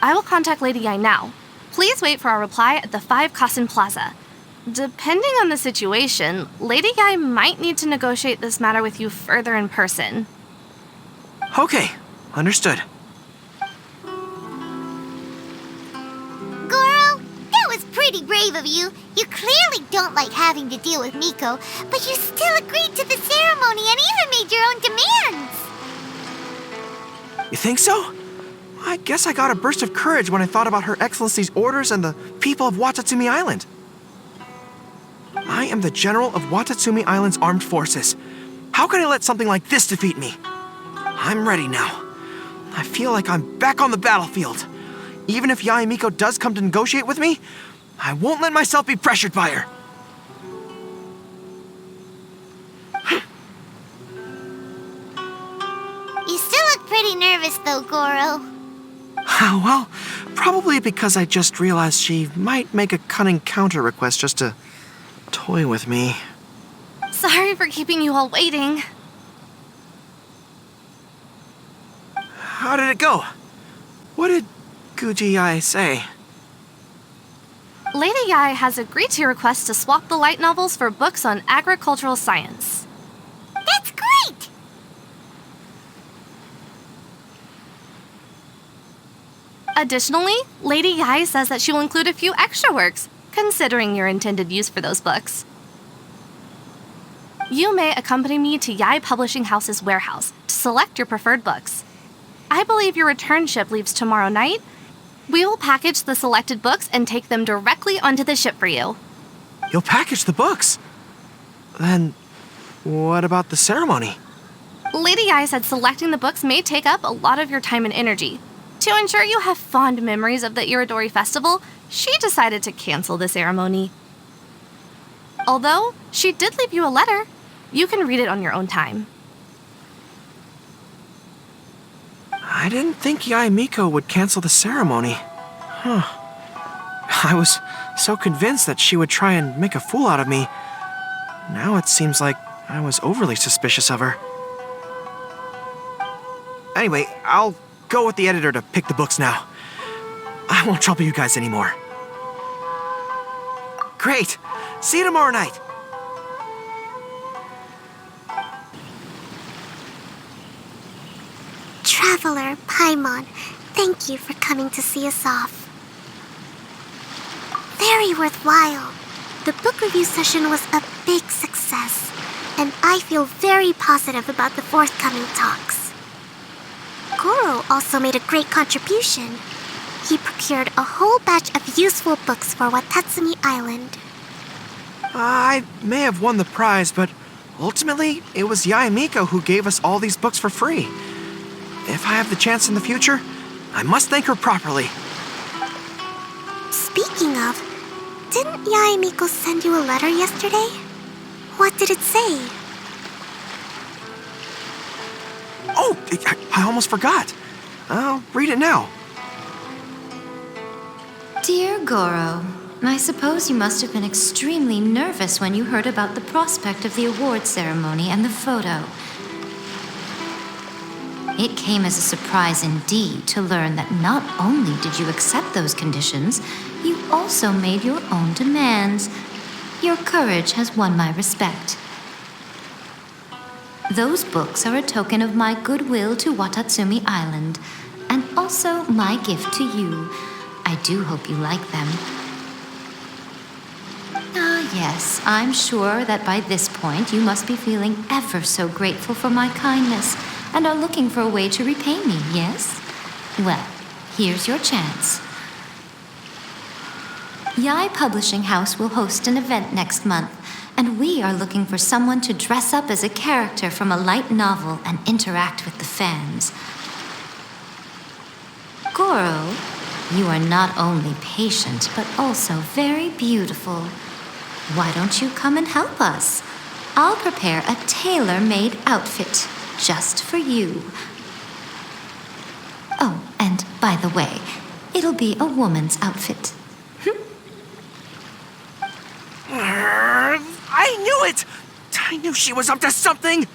I will contact Lady Yae now. Please wait for our reply at the 5 Kasen Plaza. Depending on the situation, Lady Yae might need to negotiate this matter with you further in person. Okay, understood. Goro, that was pretty brave of you. You clearly don't like having to deal with Miko, but you still agreed to the ceremony and even made your own demands. You think so? I guess I got a burst of courage when I thought about Her Excellency's orders and the people of Watatsumi Island. I am the General of Watatsumi Island's armed forces. How can I let something like this defeat me? I'm ready now. I feel like I'm back on the battlefield. Even if Yae Miko does come to negotiate with me, I won't let myself be pressured by her. You still look pretty nervous though, Goro. Well, probably because I just realized she might make a cunning counter request just to toy with me. Sorry for keeping you all waiting. How did it go? What did Guji Yae say? Lady Yae has agreed to your request to swap the light novels for books on agricultural science. That's great! Additionally, Lady Yae says that she will include a few extra works, considering your intended use for those books. You may accompany me to Yae Publishing House's warehouse to select your preferred books. I believe your return ship leaves tomorrow night. We will package the selected books and take them directly onto the ship for you. You'll package the books? Then, what about the ceremony? Lady Yae said selecting the books may take up a lot of your time and energy. To ensure you have fond memories of the Irodori festival, she decided to cancel the ceremony. Although, she did leave you a letter. You can read it on your own time. I didn't think Yae Miko would cancel the ceremony. I was so convinced that she would try and make a fool out of me. Now it seems like I was overly suspicious of her. Anyway, I'll go with the editor to pick the books now. I won't trouble you guys anymore. Great! See you tomorrow night! Traveler Paimon, thank you for coming to see us off. Very worthwhile. The book review session was a big success, and I feel very positive about the forthcoming talks. Goro also made a great contribution. He procured a whole batch of useful books for Watatsumi Island. I may have won the prize, but ultimately, it was Yae Miko who gave us all these books for free. If I have the chance in the future, I must thank her properly. Speaking of, didn't Yae Miko send you a letter yesterday? What did it say? Oh, I almost forgot. I'll read it now. Dear Goro, I suppose you must have been extremely nervous when you heard about the prospect of the award ceremony and the photo. It came as a surprise indeed to learn that not only did you accept those conditions, you also made your own demands. Your courage has won my respect. Those books are a token of my goodwill to Watatsumi Island, and also my gift to you. I do hope you like them. Yes, I'm sure that by this point you must be feeling ever so grateful for my kindness and are looking for a way to repay me, yes? Well, here's your chance. Yae Publishing House will host an event next month, and we are looking for someone to dress up as a character from a light novel and interact with the fans. Goro, you are not only patient, but also very beautiful. Why don't you come and help us? I'll prepare a tailor-made outfit just for you. Oh, and by the way, it'll be a woman's outfit. I knew it! I knew she was up to something!